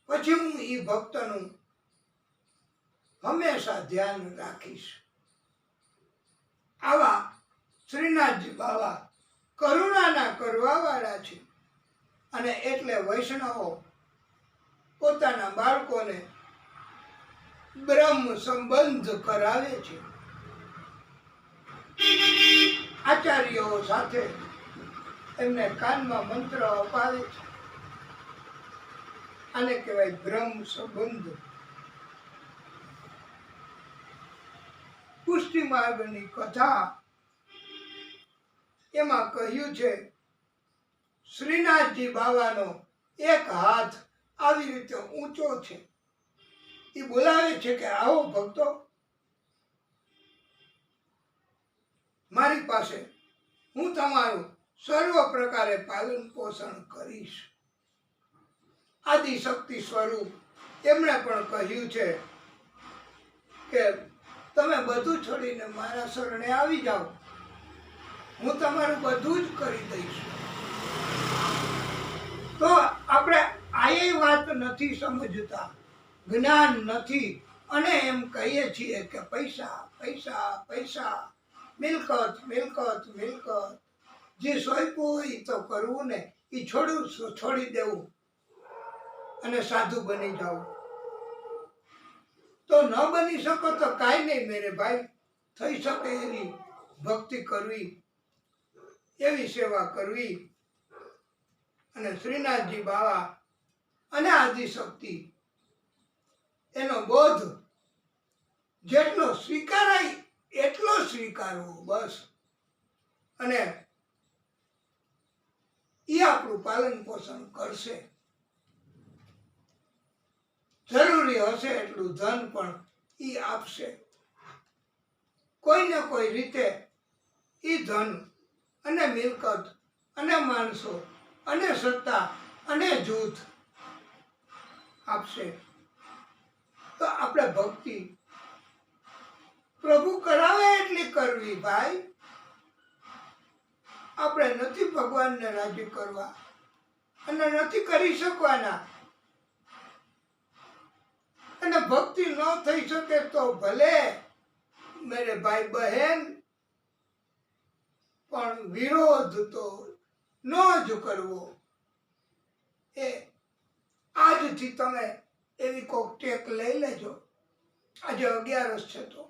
પછી હું એ ભક્તનું હંમેશા ધ્યાન રાખીશ. આવા શ્રીનાથજી બાવા કરુણાના કરવાવાળા છે, અને એટલે વૈષ્ણવો પોતાના બાળકોને બ્રહ્મ સંબંધ કરાવે છે. આચાર્યો સાથે એમને કાનમાં મંત્ર અપાવે છે. આને કહેવાય બ્રહ્મ સંબંધ. પુષ્ટિ માર્ગની કથા એમાં કહ્યું છે, શ્રીનાથજી બાવાનો એક હાથ આવી રીતે ઊંચો છે. એ બોલાવે છે કે આવો ભક્તો, મારી પાસે, હું તમારું સર્વ પ્રકારે પાલન પોષણ કરીશ. આદિશક્તિ સ્વરૂપ એમણે પણ કહ્યું છે કે તમે બધું છોડીને મારા શરણે આવી જાઓ, હું તમારું બધું જ કરી દઈશ. તો આપણે આ વાત નથી સમજતા, જ્ઞાન નથી, અને એમ કહીએ છીએ કે પૈસા પૈસા પૈસા, મિલકત મિલકત મિલકત, જે સોંપ્યું હોય તો કરવું ને, એ છોડી દેવું અને સાધુ બની જાઓ. તો ન બની શકો તો કાંઈ નહીં મેરે ભાઈ, થઈ શકે એવી ભક્તિ કરવી, એવી સેવા કરવી. અને શ્રીનાથજી બાવા અને આદિશક્તિ એનો બોધ જેટલો સ્વીકારાય એટલો સ્વીકારવો બસ. અને એ આપણું પાલન પોષણ કરશે. જરૂરી હશે એટલું ધન પણ એ આપશે. કોઈ ને કોઈ રીતે એ ધન અને મિલકત અને માણસો અને સત્તા અને જૂથ આપશે. તો આપણે ભક્તિ પ્રભુ કરાવે એટલી કરવી ભાઈ. આપણે નથી ભગવાનને રાજી કરવા અને નથી કરી શકવાના. અને ભક્તિ ન થઈ શકે તો ભલે મેરે ભાઈ બહેન, પણ વિરોધ તો ન જ કરવો. એ આજથી તમે એવી કોક ટેક લઈ લેજો, આજે 11 છે તો,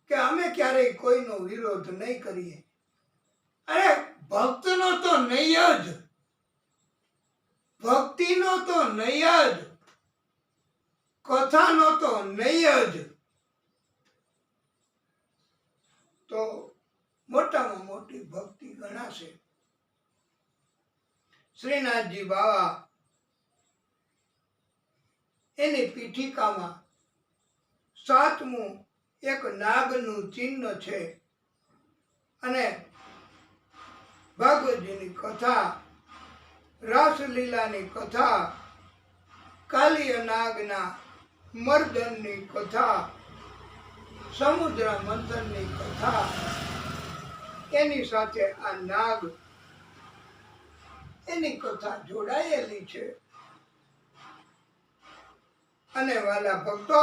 કે અમે ક્યારેય કોઈનો વિરોધ નહીં કરીએ. અરે ભક્તનો તો નહીં જ, ભક્તિનો તો નહીં જ, કથાનો તો નહીં જ. તો મોટામાં મોટી ભક્તિ ગણાશે. શ્રીનાથજી બાવા એની પીઠિકામાં 7મું એક નાગનું ચિહ્ન છે. અને ભાગવતજીની કથા, રાસલીલાની કથા, કાલિય નાગના મર્દનની કથા, સમુદ્ર મંથનની કથા, એની સાથે આ નાગ એની કથા જોડાયેલી છે. અને વાલા ભક્તો,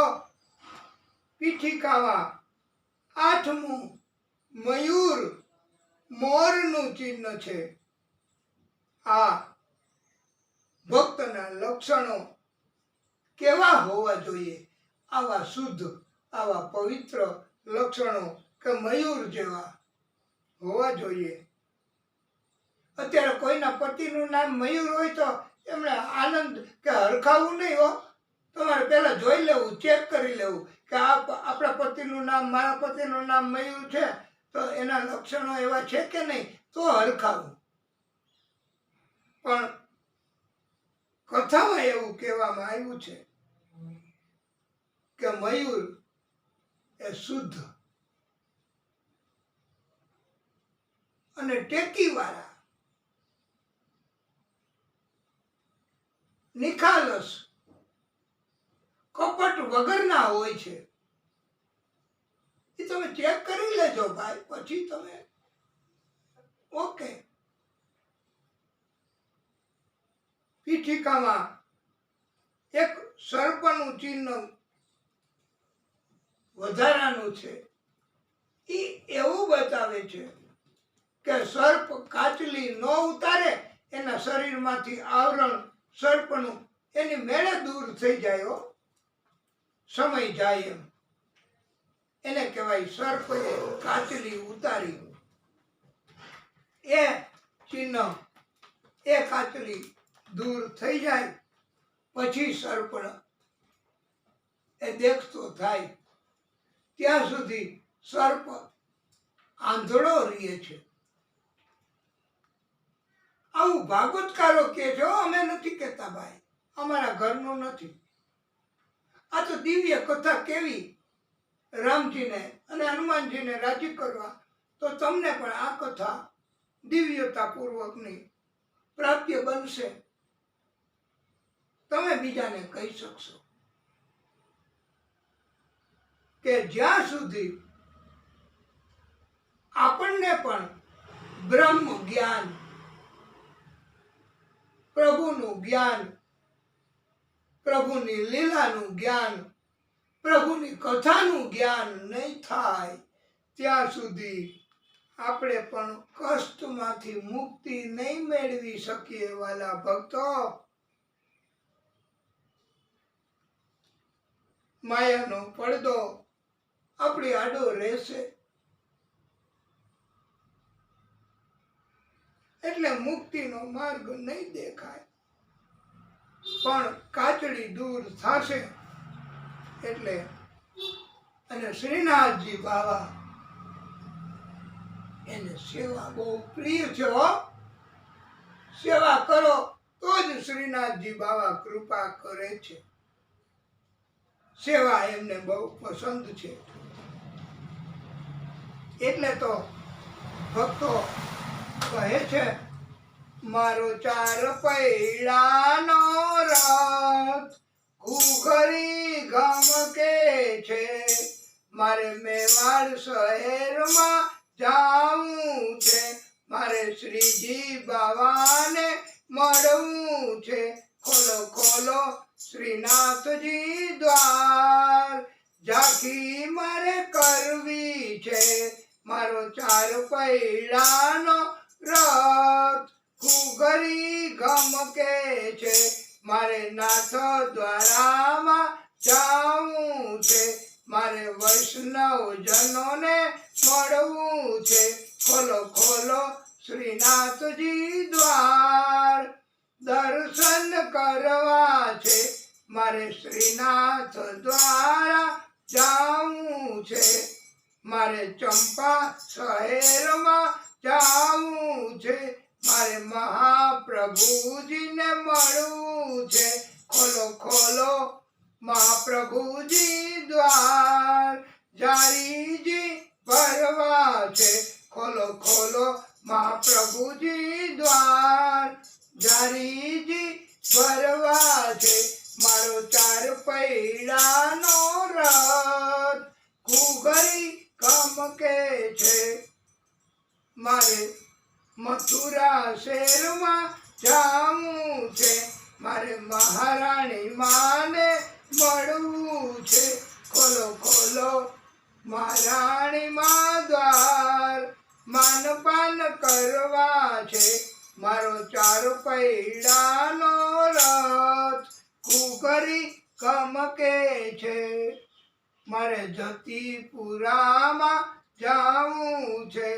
પીઠિકામાં 8મું મયુર મોરનું ચિહ્ન છે. આ ભક્તના લક્ષણો કેવા હોવા જોઈએ? આવા શુદ્ધ, આવા પવિત્ર લક્ષણો કે મયુર જેવા હોવા જોઈએ. અત્યારે કોઈના પતિનું નામ મયુર હોય તો એમણે આનંદ કે હરખાવું નહીં હો. તમારે પહેલા જોઈ લેવું, ચેક કરી લેવું કે આપણા પતિનું નામ, મારા પતિનું નામ મયુર છે તો એના લક્ષણો એવા છે કે નહીં, તો હરખાવું. પણ કથામાં એવું કહેવામાં આવ્યું છે કે મયુર એ શુદ્ધ અને ટેકીવાળા, નિખાલસ, કપટ વગરના હોય છે. એ તમે ચેક કરી લેજો ભાઈ, પછી તમે ઓકે. પીઠિકામાં એક સર્પનું ચિહ્ન વધારાનું છે. એ એવું બતાવે આવે છે કે સર્પ કાચલી ન ઉતારે એના શરીરમાંથી આવરણ સર્પનું એની મેળે દૂર થઈ જાય હો, સમય જાય એમ. એને કહેવાય સર્પે કાચલી ઉતારી. એ ચિહ્ન, એ કાચલી દૂર થઈ જાય પછી સર્પ એ દેખતો થાય. ત્યાં સુધી સર્પ આંધળો રહે છે. આવું ભાગવતકારો કહે છે, અમે નથી કહેતા ભાઈ, અમારા ઘરનું નથી. આ તો દિવ્ય કથા કેવી રામજીને અને હનુમાનજીને રાજી કરવા. તો તમને પણ આ કથા દિવ્યતા પૂર્વકની પ્રાપ્ય બનશે. તમે બીજાને કહી શકશો કે જ્યાં સુધી આપણને પણ બ્રહ્મ જ્ઞાન, પ્રભુનું જ્ઞાન, પ્રભુની લીલાનું જ્ઞાન, પ્રભુની કથાનું જ્ઞાન નહીં થાય ત્યાં સુધી આપણે પણ કષ્ટમાંથી મુક્તિ નહીં મેળવી શકીએ. વાલા ભક્તો, માયાનો પડદો આપણી આડો રહેશે એટલે મુક્તિનો માર્ગ નહીં દેખાય. પણ કાચડી દૂર થશે એટલે. અને શ્રીનાથજી બાવા એને સેવા બહુ પ્રિય છે હો. સેવા કરો તો જ શ્રીનાથજી બાવા કૃપા કરે છે. સેવા એમને બહુ પસંદ છે. એટલે તો ભક્તો કહે છે, મારો 4 પૈડાનો રથ ઘૂઘરી ગમકે છે, મારે મેવાડ શહેરમાં જાવું છે, મારે શ્રીજી બાવાને મળવું છે. ખોલો ખોલો શ્રીનાથજી દ્વાર, ઝાંખી મારે કરવી છે, મારો 4 પૈડાનો રથ ઘૂઘરી ગમકે છે, મારે નાથ દ્વારામાં જાવું છે, મારે વૈષ્ણવજનોને મળવું છે. ખોલો ખોલો શ્રીનાથજી દ્વાર, દર્શન કરવા છે, મારે શ્રીનાથ દ્વારા જાવું છે, મારે ચંપા શહેરમાં જાવું છે, મારે મહાપ્રભુજીને મળવું છે. ખોલો ખોલો મહાપ્રભુજી દ્વાર, જારીજી ભરવા છે, ખોલો ખોલો મહાપ્રભુજી દ્વાર, જારીજી ભરવા છે, મારો 4 પૈડાનો રથ ઘૂઘરી ગમકે છે, મારે મથુરા શહેરમાં જાવું છે, મારે મહારાણી માને મળવું છે. ખોલો ખોલો મહારાણી મા દ્વાર, માનપાન કરવા છે, મારો 4 પૈડાનો રથ ઘૂઘરી ગમકે છે, મારે જતીપુરામાં જાવું છે,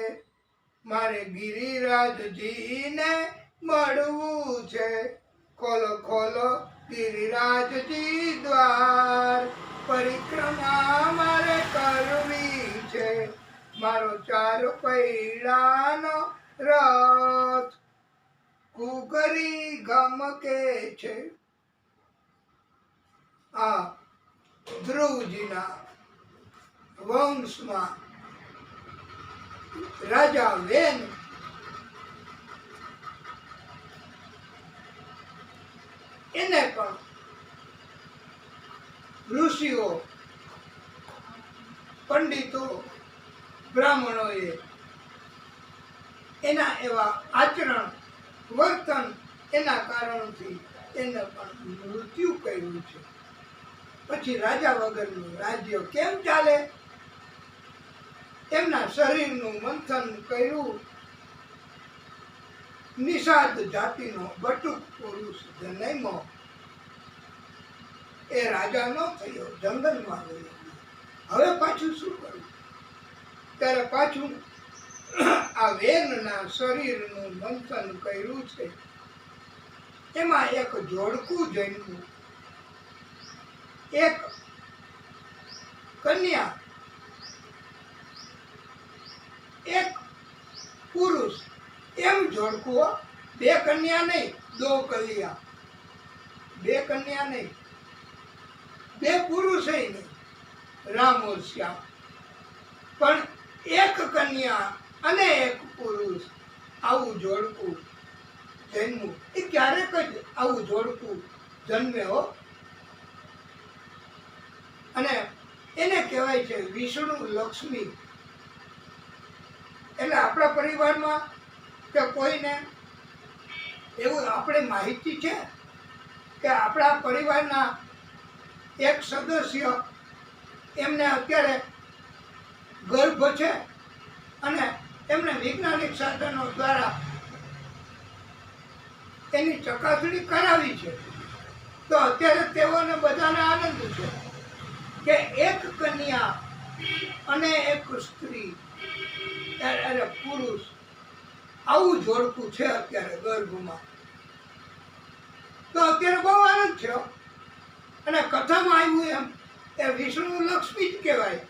મારે ગિરિરાજજીને મળવું છે. ખોલો ખોલો ગિરિરાજજી દ્વાર, પરિક્રમા મારે કરવી છે, મારો 4 પૈડાનો રથ ઘૂઘરી ગમકે છે. આ ધ્રુવજીના વંશમાં રાજા વેન એને પણ ઋષિઓ, પંડિતો, બ્રાહ્મણોએ એના એવા આચરણ વર્તન એના કારણથી એને પણ મૃત્યુ કર્યું છે. પછી રાજા વગરનું રાજ્ય કેમ ચાલે? એમના શરીરનું મંથન કર્યું. નિષાદ જાતિનો બટુક પુરુષ જન્મ્યો. એ રાજા ન થયો, જંગલમાં ગયો. હવે પાછું શું કરવું? ત્યારે પાછું આ વેનના શરીરનું મંથન કર્યું છે. એમાં એક જોડકું જન્મ્યું, એક કન્યા, એક પુરુષ. એમ જોડકું, બે કન્યા નહીં, દો કલિયા. બે કન્યા નહીં, બે પુરુષ નહીં, રામ ઓર શ્યામ. પણ એક કન્યા અને એક પુરુષ, આવું જોડકું જન્મ્યું. એ ક્યારેક જ આવું જોડકું જન્મે હો. અને એને કહેવાય છે વિષ્ણુ લક્ષ્મી. એટલે આપણા પરિવારમાં કે કોઈને એવું આપણે માહિતી છે કે આપણા પરિવારના એક સદસ્ય એમને અત્યારે ગર્ભ છે અને એમને વૈજ્ઞાનિક સાધનો દ્વારા એની ચકાસણી કરાવી છે, તો અત્યારે તેઓને બધાને આનંદ છે કે એક કન્યા અને એક સ્ત્રી એટલે પુરુષ, આવું જોડકું છે અત્યારે ગર્ભમાં. તો અત્યારે બહુ આનંદ છે. અને કથામાં આવ્યું એમ એ વિષ્ણુ લક્ષ્મી જ કહેવાય.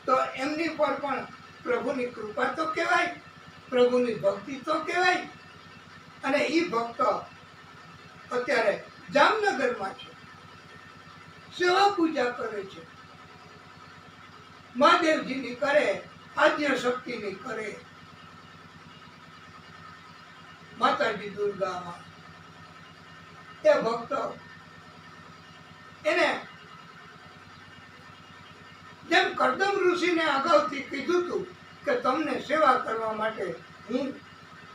તો એમની પર પણ પ્રભુની કૃપા તો કહેવાય, પ્રભુની ભક્તિ તો કહેવાય. અને એ ભક્તો અત્યારે જામનગરમાં છે, સેવા પૂજા કરે છે, મહાદેવજીની કરે, આદ્ય શક્તિની કરે, માતાજી દુર્ગામાં. એ ભક્તો એને જેમ કરદમ ઋષિને અગાઉથી કીધું હતું કે તમને સેવા કરવા માટે હું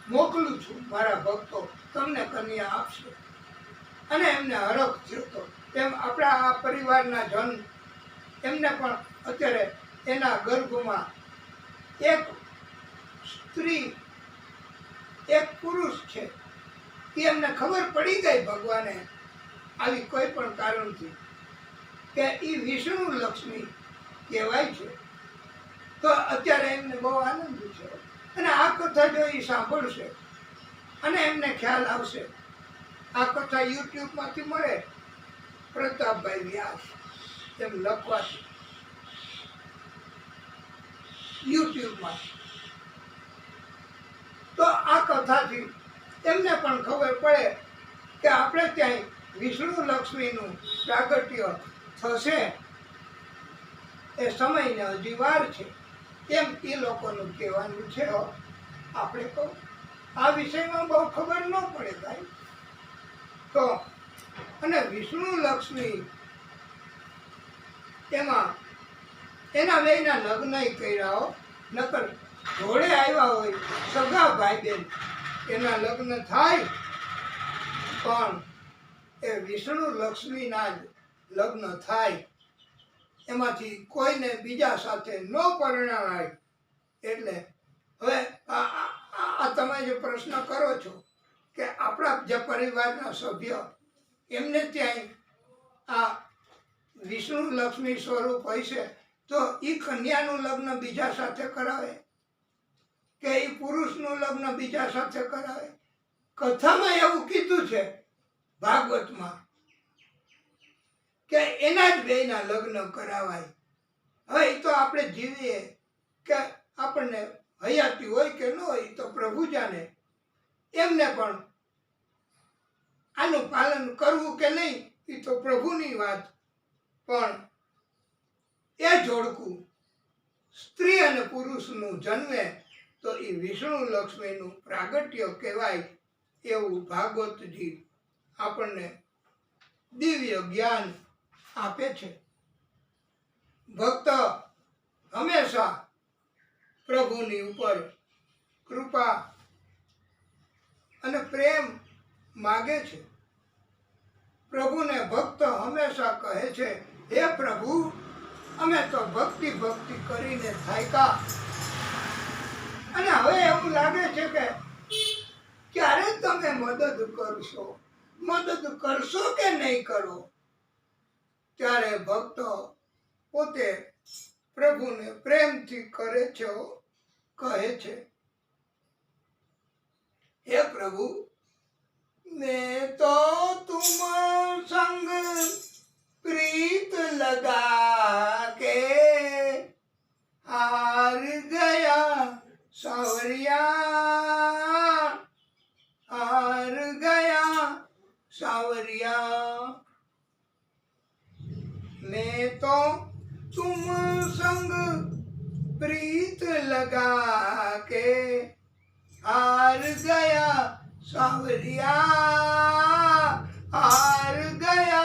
મોકલું છું, મારા ભક્તો તમને કન્યા આપશે. અને એમને હરખ થયો હતો. તેમ આપણા આ પરિવારના જન એમને પણ અત્યારે એના ગર્ભમાં એક સ્ત્રી એક પુરુષ છે. એ એમને ખબર પડી ગઈ ભગવાને આવી કોઈ પણ કારણથી કે એ વિષ્ણુ લક્ષ્મી કહેવાય છે. તો અત્યારે એમને બહુ આનંદ છે. અને આ કથા જો એ સાંભળશે અને એમને ખ્યાલ આવશે, આ કથા યુટ્યુબમાંથી મળે, પ્રતાપભાઈ વ્યાસ એમ લખવાથી યુટ્યુબમાં. તો આ કથાથી એમને પણ ખબર પડે કે આપણે ત્યાં વિષ્ણુ લક્ષ્મીનું પ્રાગટ્ય થશે, એ સમયને હજી વાર છે એમ એ લોકોનું કહેવાનું છે. આપણે કહું આ વિષયમાં બહુ ખબર ન પડે ભાઈ. તો અને વિષ્ણુ લક્ષ્મી એમાં એના બેયના લગ્ન કર્યા હો. નકર જોડે આવ્યા હોય સગા ભાઈ બેન, એના લગ્ન થાય, પણ એ વિષ્ણુ લક્ષ્મીના જ લગ્ન થાય. એમાંથી કોઈને બીજા સાથે ન પરણાવાય. એટલે હવે આ તમે જે પ્રશ્ન કરો છો કે આપણા જે પરિવારના સભ્ય એમને ત્યાં આ વિષ્ણુ લક્ષ્મી સ્વરૂપ હોય છે, તો એ કન્યાનું લગ્ન બીજા સાથે કરાવે કે એ પુરુષનું લગ્ન બીજા સાથે કરાવે? કથામાં એવું કીધું છે ભાગવતમાં કે એના જ બેયના લગ્ન કરાવાય. હવે એ તો આપણે જીવીએ કે આપણને હયાતી હોય કે ન હોય તો પ્રભુ જાણે. એમને પણ આનું પાલન કરવું કે નહીં એ તો પ્રભુની વાત. પણ એ જોડકું સ્ત્રી અને પુરુષનું જન્મે તો એ વિષ્ણુ લક્ષ્મીનું પ્રાગટ્ય કહેવાય એવું ભાગવતજી આપણને દિવ્ય જ્ઞાન આપે છે. ભક્ત હંમેશા પ્રભુની ઉપર કૃપા અને પ્રેમ માગે છે. પ્રભુને ભક્ત હંમેશા કહે છે, હે પ્રભુ અમે તો ભક્તિ ભક્તિ કરીને થાક્યા અને હવે એવું લાગે છે કે ક્યારે તમે મદદ કરશો કે નહીં કરો? ત્યારે ભક્તો પોતે પ્રભુને પ્રેમથી કરે છે, કહે છે, હે પ્રભુ, मैं तो तुम संग प्रीत लगा के हार गया सावरिया, हार गया सावरिया। मैं तो तुम संग प्रीत लगा के हार गया સાવરિયા, હાર ગયા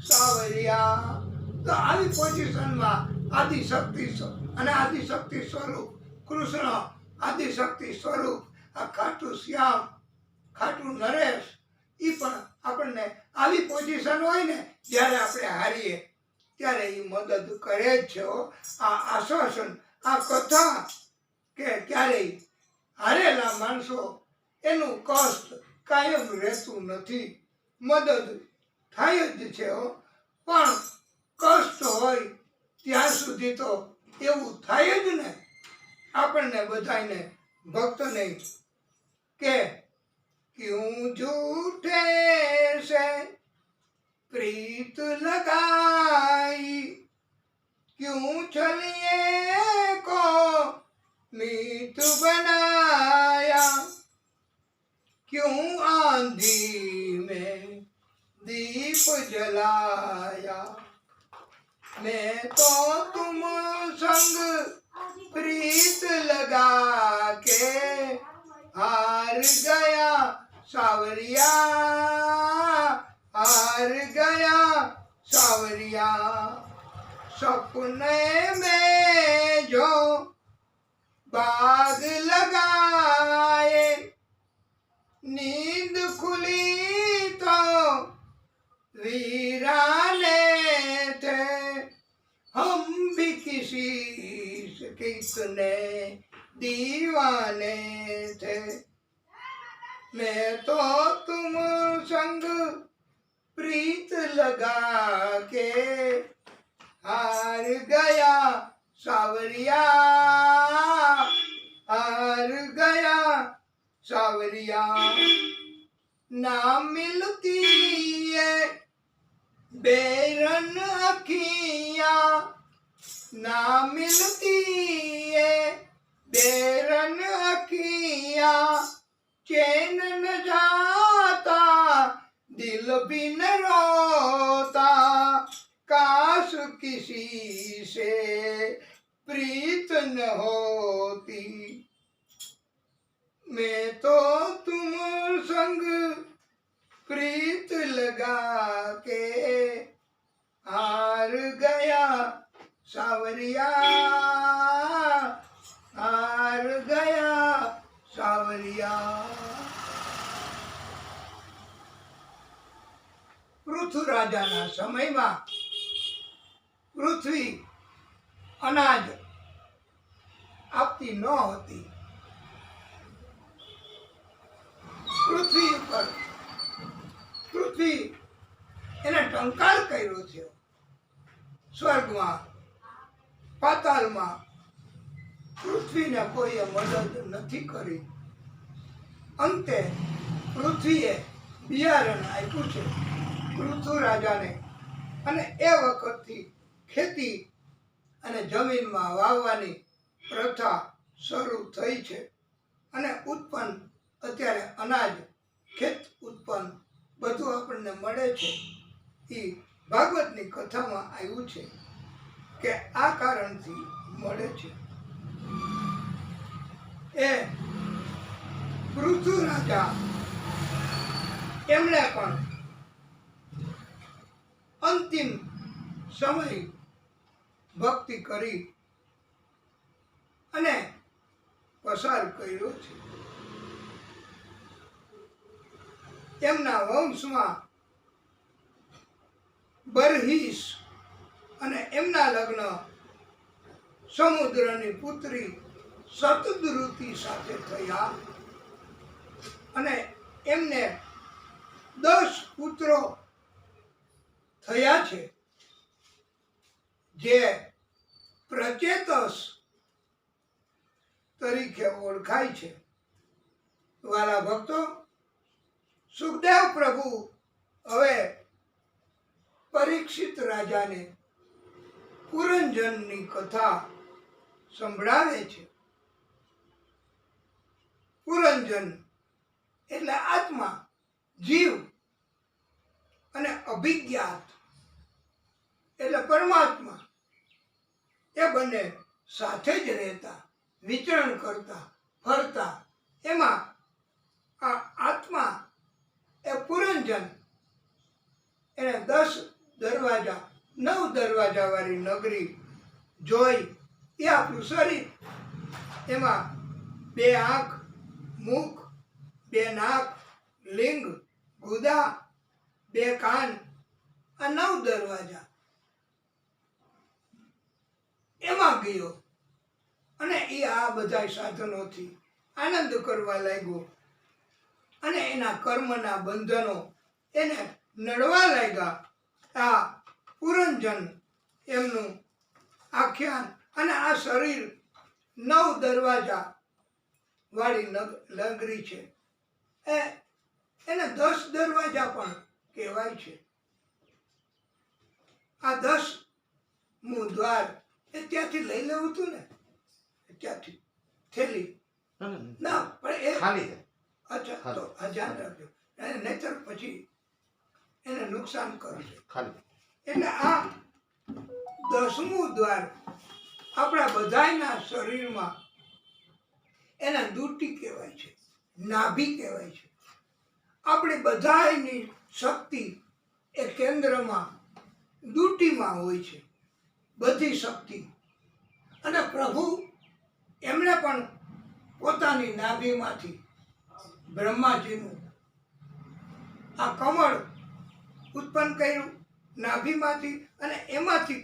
સાવરિયા। તો આવી પોઝિશનમાં આદિશક્તિ અને આદિશક્તિ સ્વરૂપ કૃષ્ણ, આદિશક્તિ સ્વરૂપ આ ખાટુ શ્યામ, ખાટુ નરેશ, એ પણ આપણને આવી પોઝિશન હોય ને જ્યારે આપણે હારીએ ત્યારે એ મદદ કરે જ છે। આ આશ્વાસન, આ કથા કે ક્યારેય હારેલા માણસો એનું કષ્ટ કાયમ રહેતું નથી, મદદ થાય જ છે, પણ કષ્ટ હોય ત્યાં સુધી તો એવું થાય જ ને આપણને બધાને ભક્તને કે ક્યું झूठे से प्रीत लगाई, क्यों छलिए को मीत बनाया, क्यों आंधी में दीप जलाया। मैं तो तुम संग प्रीत लगा के हार गया सावरिया, हार गया सावरिया। सपने में जो बाग लगाए, नींद खुली तो वीराने थे, हम भी किसी से कितने दीवाने थे। मैं तो तुम संग प्रीत लगा के हार गया सावरिया, हार गया सावरिया। ना मिलती है बेरन अखियाँ, ना मिलती है बेरन अखियाँ, चैन न जाता दिल भी न रोता, काश किसी से प्रीत न होती। मैं तो तुम संग प्रीत लगा के हार गया सावरिया, हार गया સાવરિયા। પૃથુ રાજાના સમયમાં પૃથ્વી અનાજ આપતી ન હતી। પૃથ્વી એને ટંકાર કર્યો છે, સ્વર્ગમાં પાતાળમાં પૃથ્વીને કોઈએ મદદ નથી કરી। અંતે પૃથ્વીએ બિયારણ આપ્યું છે પૃથુ રાજાને, અને એ વખતથી ખેતી અને જમીનમાં વાવવાની પ્રથા શરૂ થઈ છે, અને ઉત્પન્ન અત્યારે અનાજ, ખેત ઉત્પન્ન બધું આપણને મળે છે। એ ભાગવતની કથામાં આવ્યું છે કે આ કારણથી મળે છે। એ પૃથુ રાજા એમણે પણ અંતિમ સમય ભક્તિ કરી અને પસાર કર્યો છે। એમના વંશમાં બરહિસ અને એમના લગ્ન સમુદ્રની પુત્રી સતદ્રુતિ સાથે થયા અને એમને 10 પુત્રો થયા છે, જે પ્રચેતસ તરીકે ઓળખાય છે. વાલા ભક્તો, સુખદેવ પ્રભુ હવે પરીક્ષિત રાજાને પુરંજનની કથા સંભળાવે છે. પુરંજન એટલે આત્મા, જીવ, અને અભિજ્ઞાત એટલે પરમાત્મા, એ બંને સાથે જ રહેતા, વિચરણ કરતા, ફરતા. એમાં આ આત્મા એ પુરંજન, એને 10 દરવાજા, 9 દરવાજા વાળી નગરી જોઈ. એ આપણું શરીર, એમાં 2 આંખ, મુખ, 2 નાક, લિંગ, ગુદા, 2 કાન, આ 9 દરવાજા. એમાં ગયો અને એ આ બધા સાધનોથી આનંદ કરવા લાગ્યો અને એના કર્મના બંધનો એને નડવા લાગ્યા. આ પુરંજન એમનું આખ્યાન. અને આ શરીર 9 દરવાજા વાળી નગરી છે. એને 10 દરવાજા પણ કહેવાય છે. આ 10મું દ્વાર એ ત્યાંથી લઈ લેવું હતું ને, ત્યાંથી થેલી ના, પણ એ ખાલી. અચ્છા, તો આ ધ્યાન રાખજો, નહીતર પછી એને નુકસાન કરશે. એટલે આ 10મું દ્વાર આપણા બધાયના શરીરમાં એને દુટી કહેવાય છે, નાભી કહેવાય છે. આપણી બધાયની શક્તિ એ કેન્દ્રમાં દુટીમાં હોય છે, બધી શક્તિ. અને પ્રભુ એમણે પણ પોતાની નાભીમાંથી બ્રહ્માજીનું આ કમળ ઉત્પન્ન કર્યું નાભીમાંથી, અને એમાંથી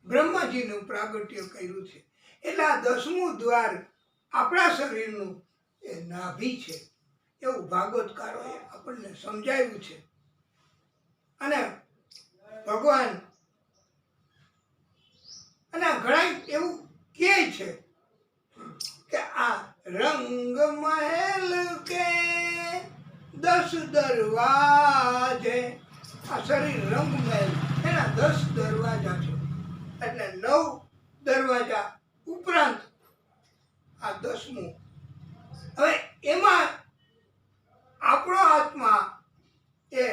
બ્રહ્માજીનું પ્રાગટ્ય કર્યું છે. એટલે આ 10મું દ્વાર આપણા શરીરનું એ નાભી છે, એવું ભાગવતકારોએ આપણને સમજાવ્યું છે. અને ભગવાન અને ઘણા એવું કહે છે કે આ રંગ મહેલ કે 10 દરવાજે. આ શરીર રંગ મહેલ, એના 10 દરવાજા છે. એટલે 9 દરવાજા ઉપરાંત આ 10મું. હવે એમાં આપણો આત્મા એ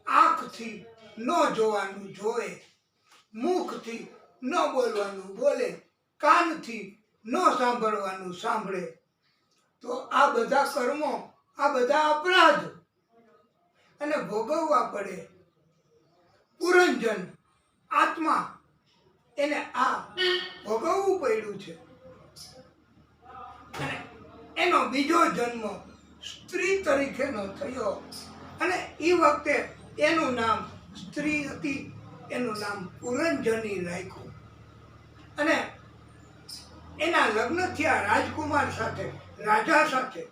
આંખથી ન જોવાનું જોવે, મુખથી ન બોલવાનું બોલે, કાનથી ન સાંભળવાનું સાંભળે. તો આ બધા કર્મો, આ બધા અપરાધ અને ભોગવવા પડે. પુરંજન આત્મા એને આ ભોગવવું પડ્યું છે. અને એનો બીજો જન્મ સ્ત્રી તરીકેનો થયો. અને એ વખતે એનું નામ, સ્ત્રી હતી એનું નામ પુરંજની રાખ્યું. અને એના લગ્ન થયા રાજકુમાર સાથે, રાજા સાથે.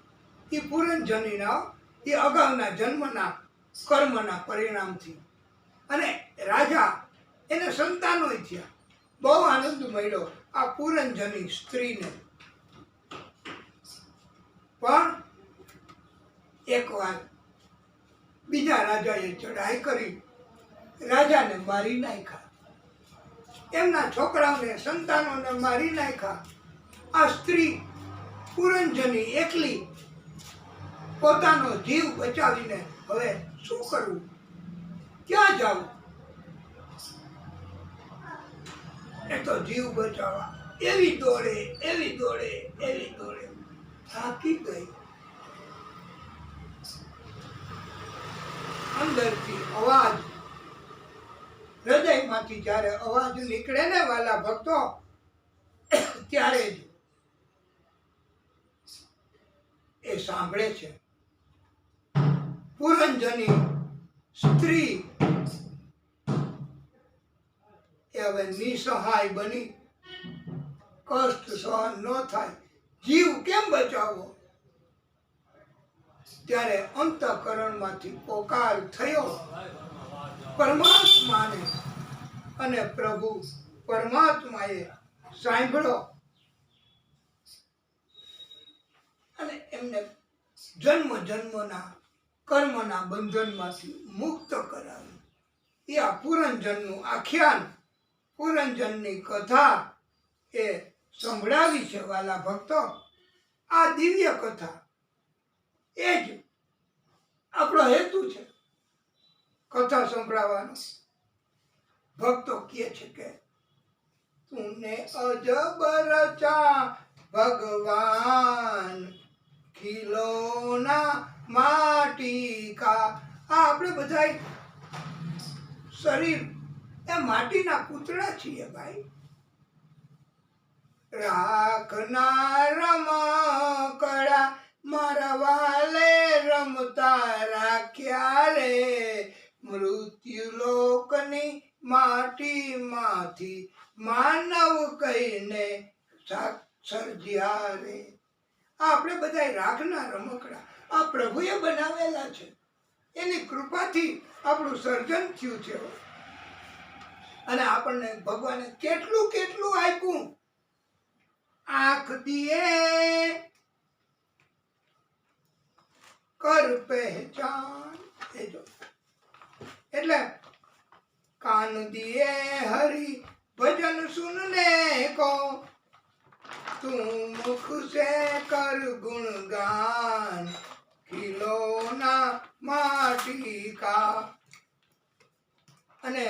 એ પુરંજનીના એ અગાઉના જન્મના કર્મના પરિણામથી. અને રાજા એને સંતાનો થયા. બહુ આનંદ મળ્યો આ પુરંજની સ્ત્રીને. પણ એકવાર બીજા રાજાએ ચડાઈ કરી, રાજાને મારી નાખ્યા, એમના છોકરાઓને, સંતાનોને મારી નાખ્યા. આ સ્ત્રી પુરંજની એકલી પોતાનો જીવ બચાવીને હવે શું કરવું, ક્યાં જવું? એ તો જીવ બચાવવા એવી દોડે, એવી દોડે, એવી દોડે, થાકી ગઈ. અંદરથી અવાજ, હૃદયમાંથી જ્યારે અવાજ નીકળે ને વાલા ભક્તો, ત્યારે જ એ સાંભળે છે. પુરંજની સ્ત્રી એ એ હવે નિસહાય બની કષ્ટ સહન ન થાય, જીવ કેમ બચાવવો? ત્યારે અંતઃકરણમાંથી પોકાર થયો પરમાત્માને, અને પ્રભુ પરમાત્માએ સાંભળ્યો અને એમને જન્મ જન્મના કર્મના બંધનમાંથી મુક્ત કરાવી. એ આ પુરંજનનું આખ્યાન, પુરંજનની કથા એ સંભળાવી છે વાલા ભક્તો. આ દિવ્ય કથા એ જ આપણો હેતુ છે, કથા સંભળાવવાનો. ભક્તો કહે છે કે તુને અજબ રચા ભગવાન ખિલોના માટી કા. આ આપણે બધા શરીર એ માટીના પૂતળા છીએ ભાઈ. રાખના રમકડા મારા વાલે રમતા રાખ્યા રે, મૃત્યુલોકની માટીમાંથી માનવ કહીને સર્જ્યા રે. આપણે બધા રાખના રમકડા આ પ્રભુએ બનાવેલા છે, એની કૃપાથી આપણું સર્જન થયું છે. અને આપણને ભગવાને કેટલું કેટલું આપ્યું. આંખ દિયે કર પહેચાન, એટલે કાન દિયે હરી ભજન સુનને કો, તું મુખ સે કર ગુણગાન ખિલોના માટી કા. અને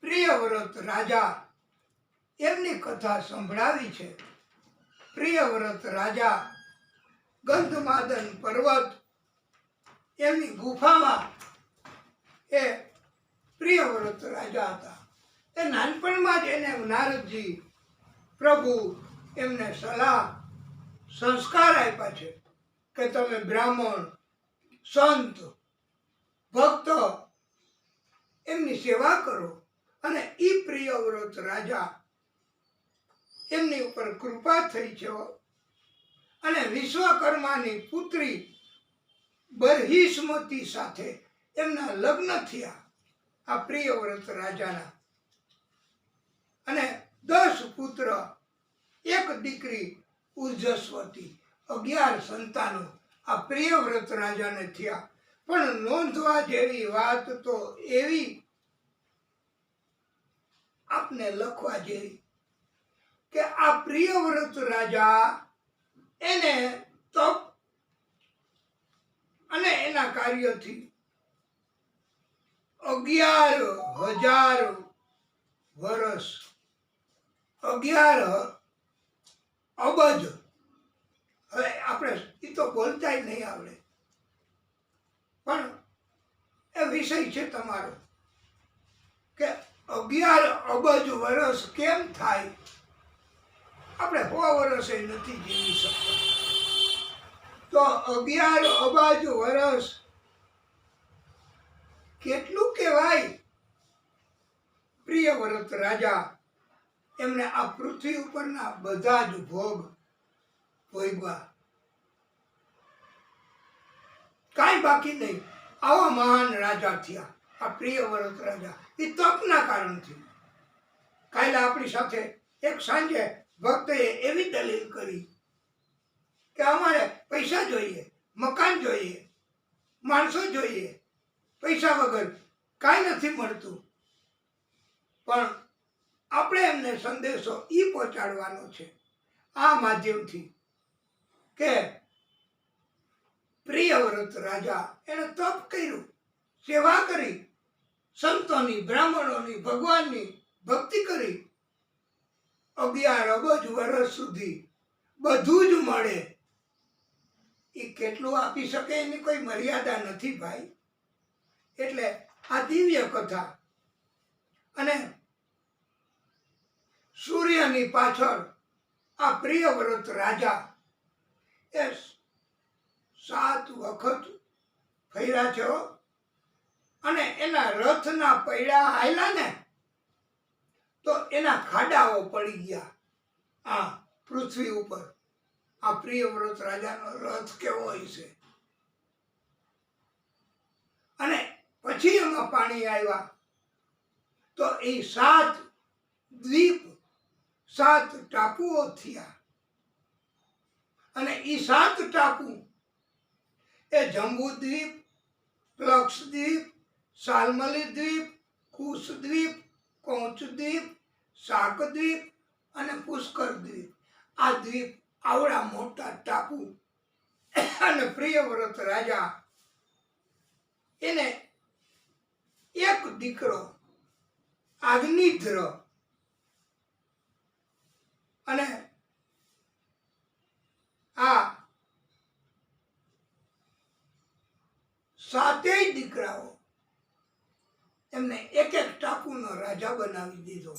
પ્રિયવ્રત રાજા એમની કથા સંભળાવી છે. પ્રિયવ્રત રાજા ગંધમાદન પર્વત એમની ગુફામાં એ પ્રિયવ્રત રાજા હતા. એ નાનપણમાં જ એને નારદજી પ્રભુ એમને સલાહ સંસ્કાર આપ્યા છે કે તમે બ્રાહ્મણ, સંત, ભક્ત એમની સેવા કરો. અને ઈ પ્રિયવ્રત રાજા એમની ઉપર કૃપા થઈ છે. અને વિશ્વકર્માની પુત્રી બરહિષ્મતી સાથે એમના લગ્ન થયા આ પ્રિયવ્રત રાજાના. અને 10 પુત્ર, 1 દીકરી ઉર્જસ્વતી, 11 સંતાનો આ પ્રિયવ્રત રાજાને થયા. પણ નોંધવા જેવી વાત તો એવી, આપને લખવા જેવી, કે આ પ્રિયવ્રત રાજા એને તપ અને એના કાર્યથી 11,000 વર્ષ, 11 અબજ, હવે આપણે એ તો બોલતાય નહીં આવડે, પણ એ વિષય છે તમારો કે 11 અબજ વર્ષ કેમ થાય. આપણે 100 વર્ષે નથી જીવી શકતા, તો 11 અબજ વર્ષ કેટલું કહેવાય. પ્રિયવ્રત રાજા એમને આ પૃથ્વી ઉપરના બધા જ ભોગ ભોગવા, કાંઈ બાકી નહીં. આવા મહાન રાજા થયા આ પ્રિયવ્રત રાજા, એ તપના કારણથી. કાલે આપણી સાથે એક સાંજે ભક્તએ એવી દલીલ કરી કે અમારે પૈસા જોઈએ, મકાન જોઈએ, માણસો જોઈએ, પૈસા વગર કાંઈ નથી મળતું. પણ આપણે એમને સંદેશો ઈ પહોંચાડવાનો છે આ માધ્યમથી કે પ્રિયવ્રત રાજા એને તપ કર્યું, સેવા કરી, સંતોની, બ્રાહ્મણોની, ભગવાનની ભક્તિ કરી. 11 અબજ વર્ષ સુધી બધું જ મળે. એ કેટલું આપી શકે એની કોઈ મર્યાદા નથી ભાઈ. એટલે આ દિવ્ય કથા. અને સૂર્યની પાછળ આ પ્રિયવ્રત રાજા એ 7 વખત ફર્યા છે. અને એના રથના પૈડા હાલ્યા ને તો એના ખાડાઓ પડી ગયા આ પૃથ્વી ઉપર. આ પ્રિયવ્રત રાજાનો રથ કેવો હોય છે. અને પછી એમાં પાણી આવ્યા તો એ 7 દ્વીપ 7 ટાપુઓ થયા. અને એ 7 ટાપુ એ જંબુદ્વીપ, પ્લક્ષદ્વીપ, શાલ્મલી દ્વીપ, કુશદ્વીપ, કૌચદ્વીપ, શાકદ્વીપ અને પુષ્કર દ્વીપ. આ દ્વીપ આવડા મોટા ટાપુ. અને પ્રિયવ્રત રાજા એને એક દીકરો આજ્ઞિધ્ર અને આ 7 દીકરાઓ એમને એક ટાપુનો રાજા બનાવી દીધો.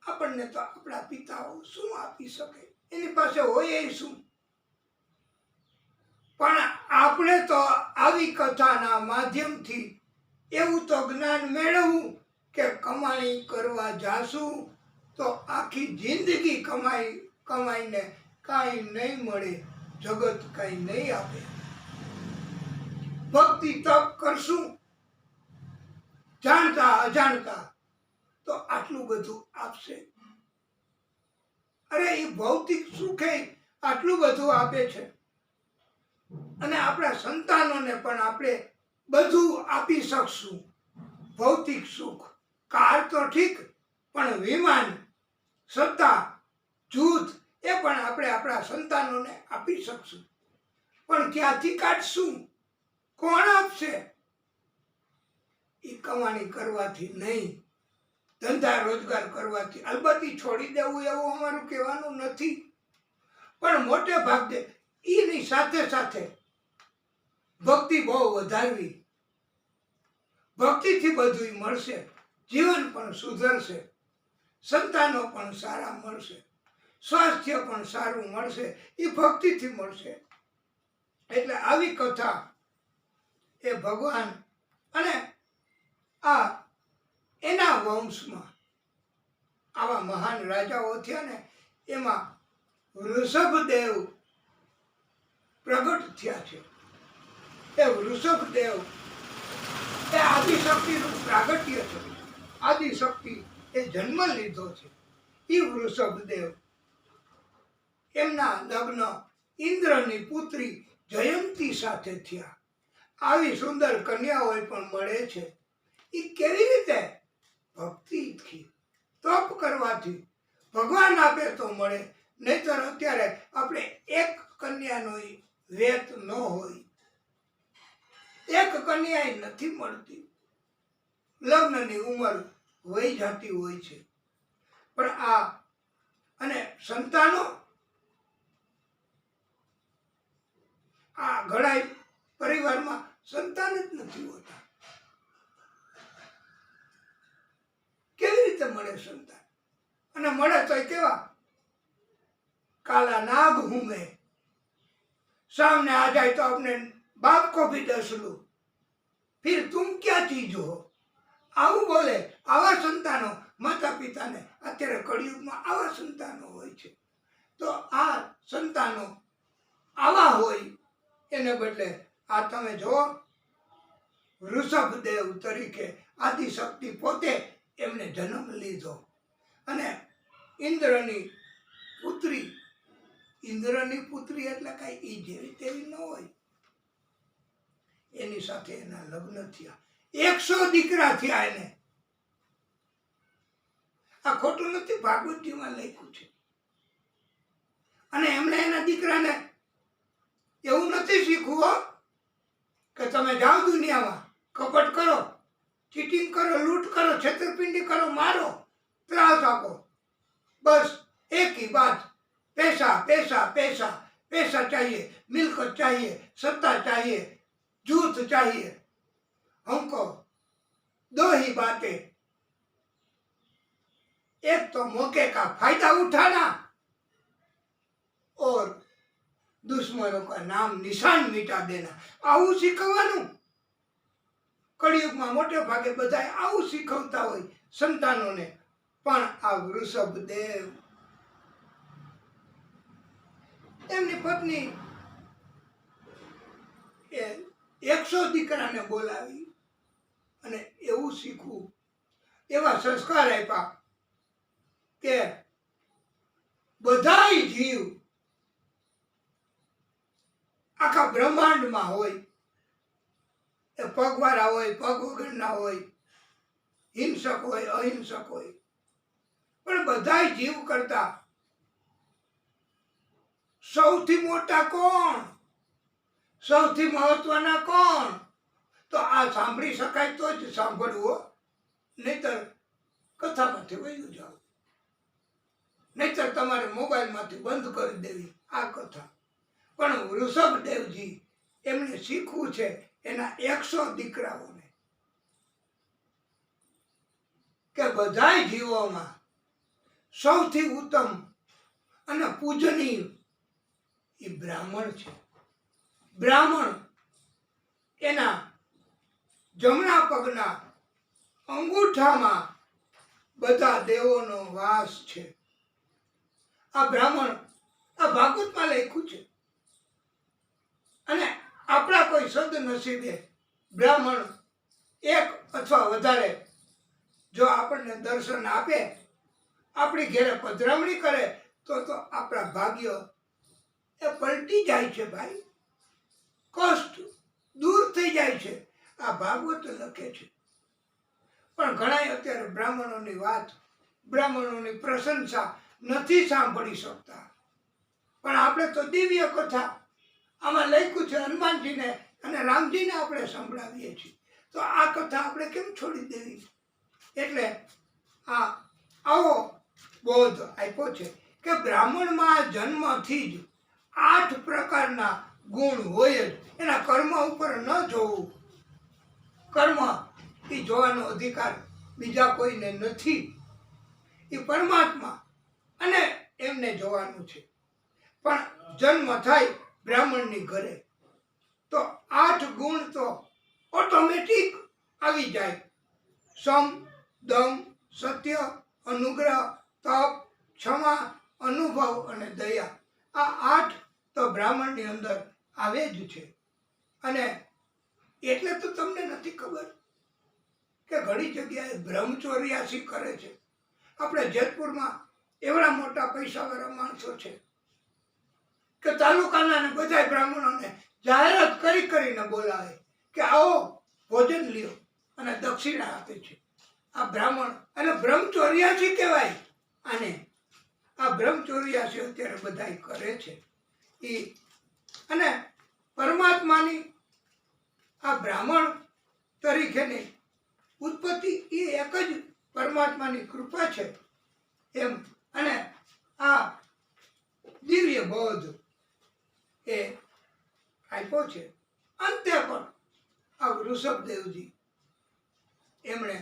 આપણને તો આપણા પિતાઓ શું આપી શકે, એની પાસે હોય એ શું. પણ આપણે તો આવી કથાના માધ્યમથી એવું તો જ્ઞાન મેળવવું કે કમાણી કરવા જાશું તો આખી જિંદગી કમાઈને કાંઈ નહીં મળે, જગત કાંઈ નહીં આપે. ભક્તિ તપ કરશું જાણતા અજાણતા તો આટલું બધું આપશે. અરે એ ભૌતિક સુખે આટલું બધું આપે છે. અને આપણા સંતાનોને પણ આપણે બધું આપી શકશું. ભૌતિક સુખ, કાર તો ઠીક, પણ વિમાન, સત્તા, જૂથ એ પણ આપણે આપણા સંતાનોને આપી શકશું. પણ ક્યાંથી કાઢશું? કોણ આપશે? એ કમાણી કરવાથી નહીં, ધંધા રોજગાર કરવાથી. અલબત્ત છોડી દેવું એવું અમારું કહેવાનું નથી, પણ મોટે ભાગે એની સાથે સાથે ભક્તિ બહુ વધારવી. ભક્તિથી બધું મળશે, જીવન પણ સુધરશે, સંતાનો પણ સારા મળશે, સ્વાસ્થ્ય પણ સારું મળશે. એ ભક્તિથી મળશે. એટલે આવી કથા એ ભગવાન અને આ એના વંશમાં આવા મહાન રાજાઓ થયા ને, એમાં વૃષભદેવ પ્રગટ થયા છે. એ વૃષભદેવ એ આદિશક્તિનું પ્રાગટ્ય છે. આદિશક્તિ એ જન્મ લીધો છે. એ વૃષભદેવ એમના લગ્ન ઇન્દ્રની પુત્રી જયંતી સાથે થયા. આવી સુંદર કન્યાઓ પણ મળે છે. એ કેવી રીતે? ભક્તિથી, તપ કરવાથી. ભગવાન આપે તો મળે, નહીતર અત્યારે આપણે એક કન્યાનો વેત ન હોય. એક કન્યા નથી મળતી. લગ્નની ઉંમર વહી જતી હોય છે. પણ આ અને સંતાનો, આ ઘણા પરિવારમાં સંતાન જ નથી હોતા. કેવી રીતે મળે સંતાન? અને મળે તો કેવા? काला नाग हूं मैं, सामने आ जाए तो अपने बाप को भी डस लूं, फिर तुम क्या चीज हो? આવું બોલે. આવા સંતાનો માતા પિતાને અત્યારે કળિયુગમાં આવા સંતાનો હોય છે. તો આ સંતાનો આવા હોય એને બદલે આ તમે જો વૃષભદેવ તરીકે આદિશક્તિ પોતે એમને જન્મ લીધો. અને ઇન્દ્રની પુત્રી એટલે કઈ ઈ જેવી તેવી ન હોય. એની સાથે એના લગ્ન થયા. 100 દીકરા થયા એને. આ ખોટું નથી, ભાગવતજીમાં લખ્યું છે. અને એમણે એના દીકરાને એવું નથી શીખવું કે તમે જાઓ દુનિયામાં, કપટ કરો, ચીટિંગ કરો, લૂંટ કરો, છેતરપિંડી કરો, મારો, ત્રાસ આપો. બસ एक ही बात, पैसा पैसा पैसा पैसा चाहिए, मिलकत चाहिए, सत्ता चाहिए, जूत चाहिए. हमको 2 ही बातें, एक तो मौके का फायदा उठाना और दुश्मनों का नाम निशान मिटा देना. આવું શીખવાનું કળિયુગમાં મોટે ભાગે બધા આવું શીખવતા હોય સંતાનોને. પણ આ વૃષભદેવ એમની પત્ની એ 100 દીકરાને બોલાવી અને એવું શીખવું, એવા સંસ્કાર આપ્યા કે બધાય જીવ આખા બ્રહ્માંડમાં હોય, એ પગવાળા હોય, પગ વગરના હોય, હિંસક હોય, અહિંસક હોય, પણ બધાય જીવ કરતા સૌથી મોટા કોણ, સૌથી મહત્વના કોણ? તો આ સાંભળી શકાય તો જ સાંભળવું, નહીતર કથામાંથી વયું જાવ, નહીતર તમારે મોબાઈલમાંથી બંધ કરી દેવી આ કથા. પણ વૃષભદેવજી એમને શીખવું છે એના 100 દીકરાઓને કે બધાય જીવોમાં સૌથી ઉત્તમ અને પૂજનીય એ બ્રાહ્મણ છે. બ્રાહ્મણ એના જમણા પગના અંગૂઠામાં બધા દેવોનો વાસ છે. આ બ્રાહ્મણ આ ભાગવતમાં લખ્યું છે. અને આપણા કોઈ સદનસીબે બ્રાહ્મણ એક અથવા વધારે જો આપણને દર્શન આપે, આપણી ઘેરે પધરામણી કરે તો આપણા ભાગ્ય એ પલટી જાય છે ભાઈ, કષ્ટ દૂર થઈ જાય છે. આ ભાગવત લખે છે. પણ ઘણા અત્યારે બ્રાહ્મણોની વાત, બ્રાહ્મણોની પ્રશંસા નથી સાંભળી શકતા. પણ આપણે તો દિવ્ય કથા આમાં લખ્યું છે, હનુમાનજીને અને રામજીને આપણે સંભળાવીએ છીએ, તો આ કથા આપણે કેમ છોડી દેવી? એટલે આવો બોધ આપ્યો છે કે બ્રાહ્મણમાં જન્મથી જ 8 પ્રકારના ગુણ હોય જ. એના કર્મ ઉપર ન જોવું, કર્મ એ જોવાનો અધિકાર બીજા કોઈને નથી, એ પરમાત્મા અને એમને જોવાનું છે. પણ જન્મ થાય બ્રાહ્મણની ઘરે તો 8 ગુણ તો ઓટોમેટિક આવી જાય. સમ, દમ, સત્ય, અનુગ્રહ, તપ, ક્ષમા, અનુભવ અને દયા. આ 8 તો બ્રાહ્મણની અંદર આવે જ છે. અને એટલે તો તમને નથી ખબર કે ઘણી જગ્યાએ બ્રહ્મચોર્યાસી કરે છે. આપણે જેતપુરમાં એવડા મોટા પૈસાવાળા માણસો છે કે તાલુકાના ને બધા બ્રાહ્મણોને જાહેરાત કરીને બોલાવે કે આવો ભોજન લ્યો અને દક્ષિણા આપે છે. આ બ્રાહ્મણ અને બ્રહ્મચોર્યાસી કહેવાય આને. આ બ્રહ્મચોર્યાસી અત્યારે બધા કરે છે. અને પરમાત્માની આ બ્રાહ્મણ તરીકેની ઉત્પત્તિ એ એક જ પરમાત્માની કૃપા છે એમ. અને આ દિવ્ય બોધ એ આપ્યો છે. અંતે પણ આ વૃષભદેવજી એમણે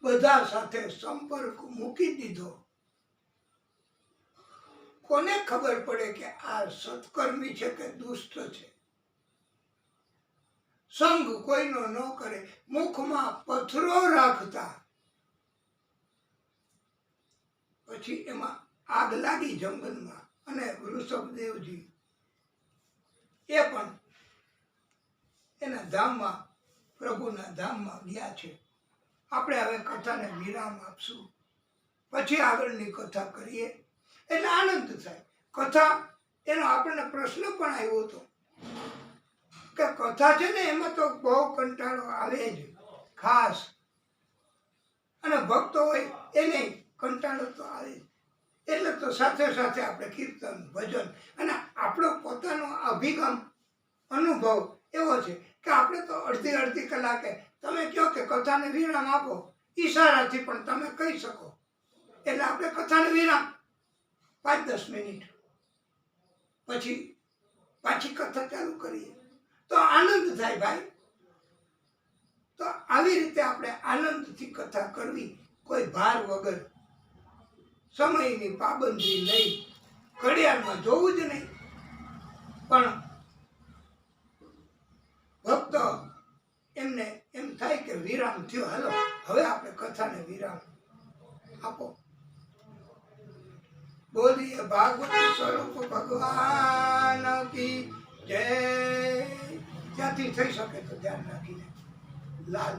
બધા સાથે સંપર્ક મૂકી દીધો. કોને ખબર પડે કે આ સત્કર્મી છે કે દુષ્ટ છે? સંગ કોઈનો ન કરે, મુખમાં પથરો રાખતા. પછી એમાં આગ લાગી જંગલમાં અને વૃષભદેવજી એ પણ એના ધામમાં, પ્રભુના ધામમાં ગયા છે. આપણે હવે કથાને વિરામ આપશું, પછી આગળની કથા કરીએ એટલે આનંદ થાય. કથા એનો આપણને પ્રશ્ન પણ આવ્યો હતો કે કથા છે ને એમાં તો બહુ કંટાળો આવે જ ખાસ, અને ભક્તો હોય એને કંટાળો તો આવે જ. એટલે તો સાથે સાથે આપણે કીર્તન, ભજન અને આપણો પોતાનો અભિગમ, અનુભવ એવો છે કે આપણે તો અડધી કલાકે તમે કહો કે કથાને વિરામ આપો, ઈશારાથી પણ તમે કહી શકો. એટલે આપણે કથાને વિરામ 5-10 મિનિટ પછી પાછી કથા ચાલુ કરીએ તો આનંદ થાય ભાઈ. તો આવી રીતે આપણે આનંદથી કથા કરવી, કોઈ ભાર વગર, સમયની પાબંદી નહીં, ઘડિયાળમાં જોવું જ નહીં. પણ ભક્ત એમને એમ થાય કે વિરામ થયો, હાલો હવે આપણે કથાને વિરામ આપો. બોલીએ ભાગવતી સ્વરૂપ ભગવાન કી જય. જ્યાંથી થઈ શકે તો ધ્યાન રાખીને લાલ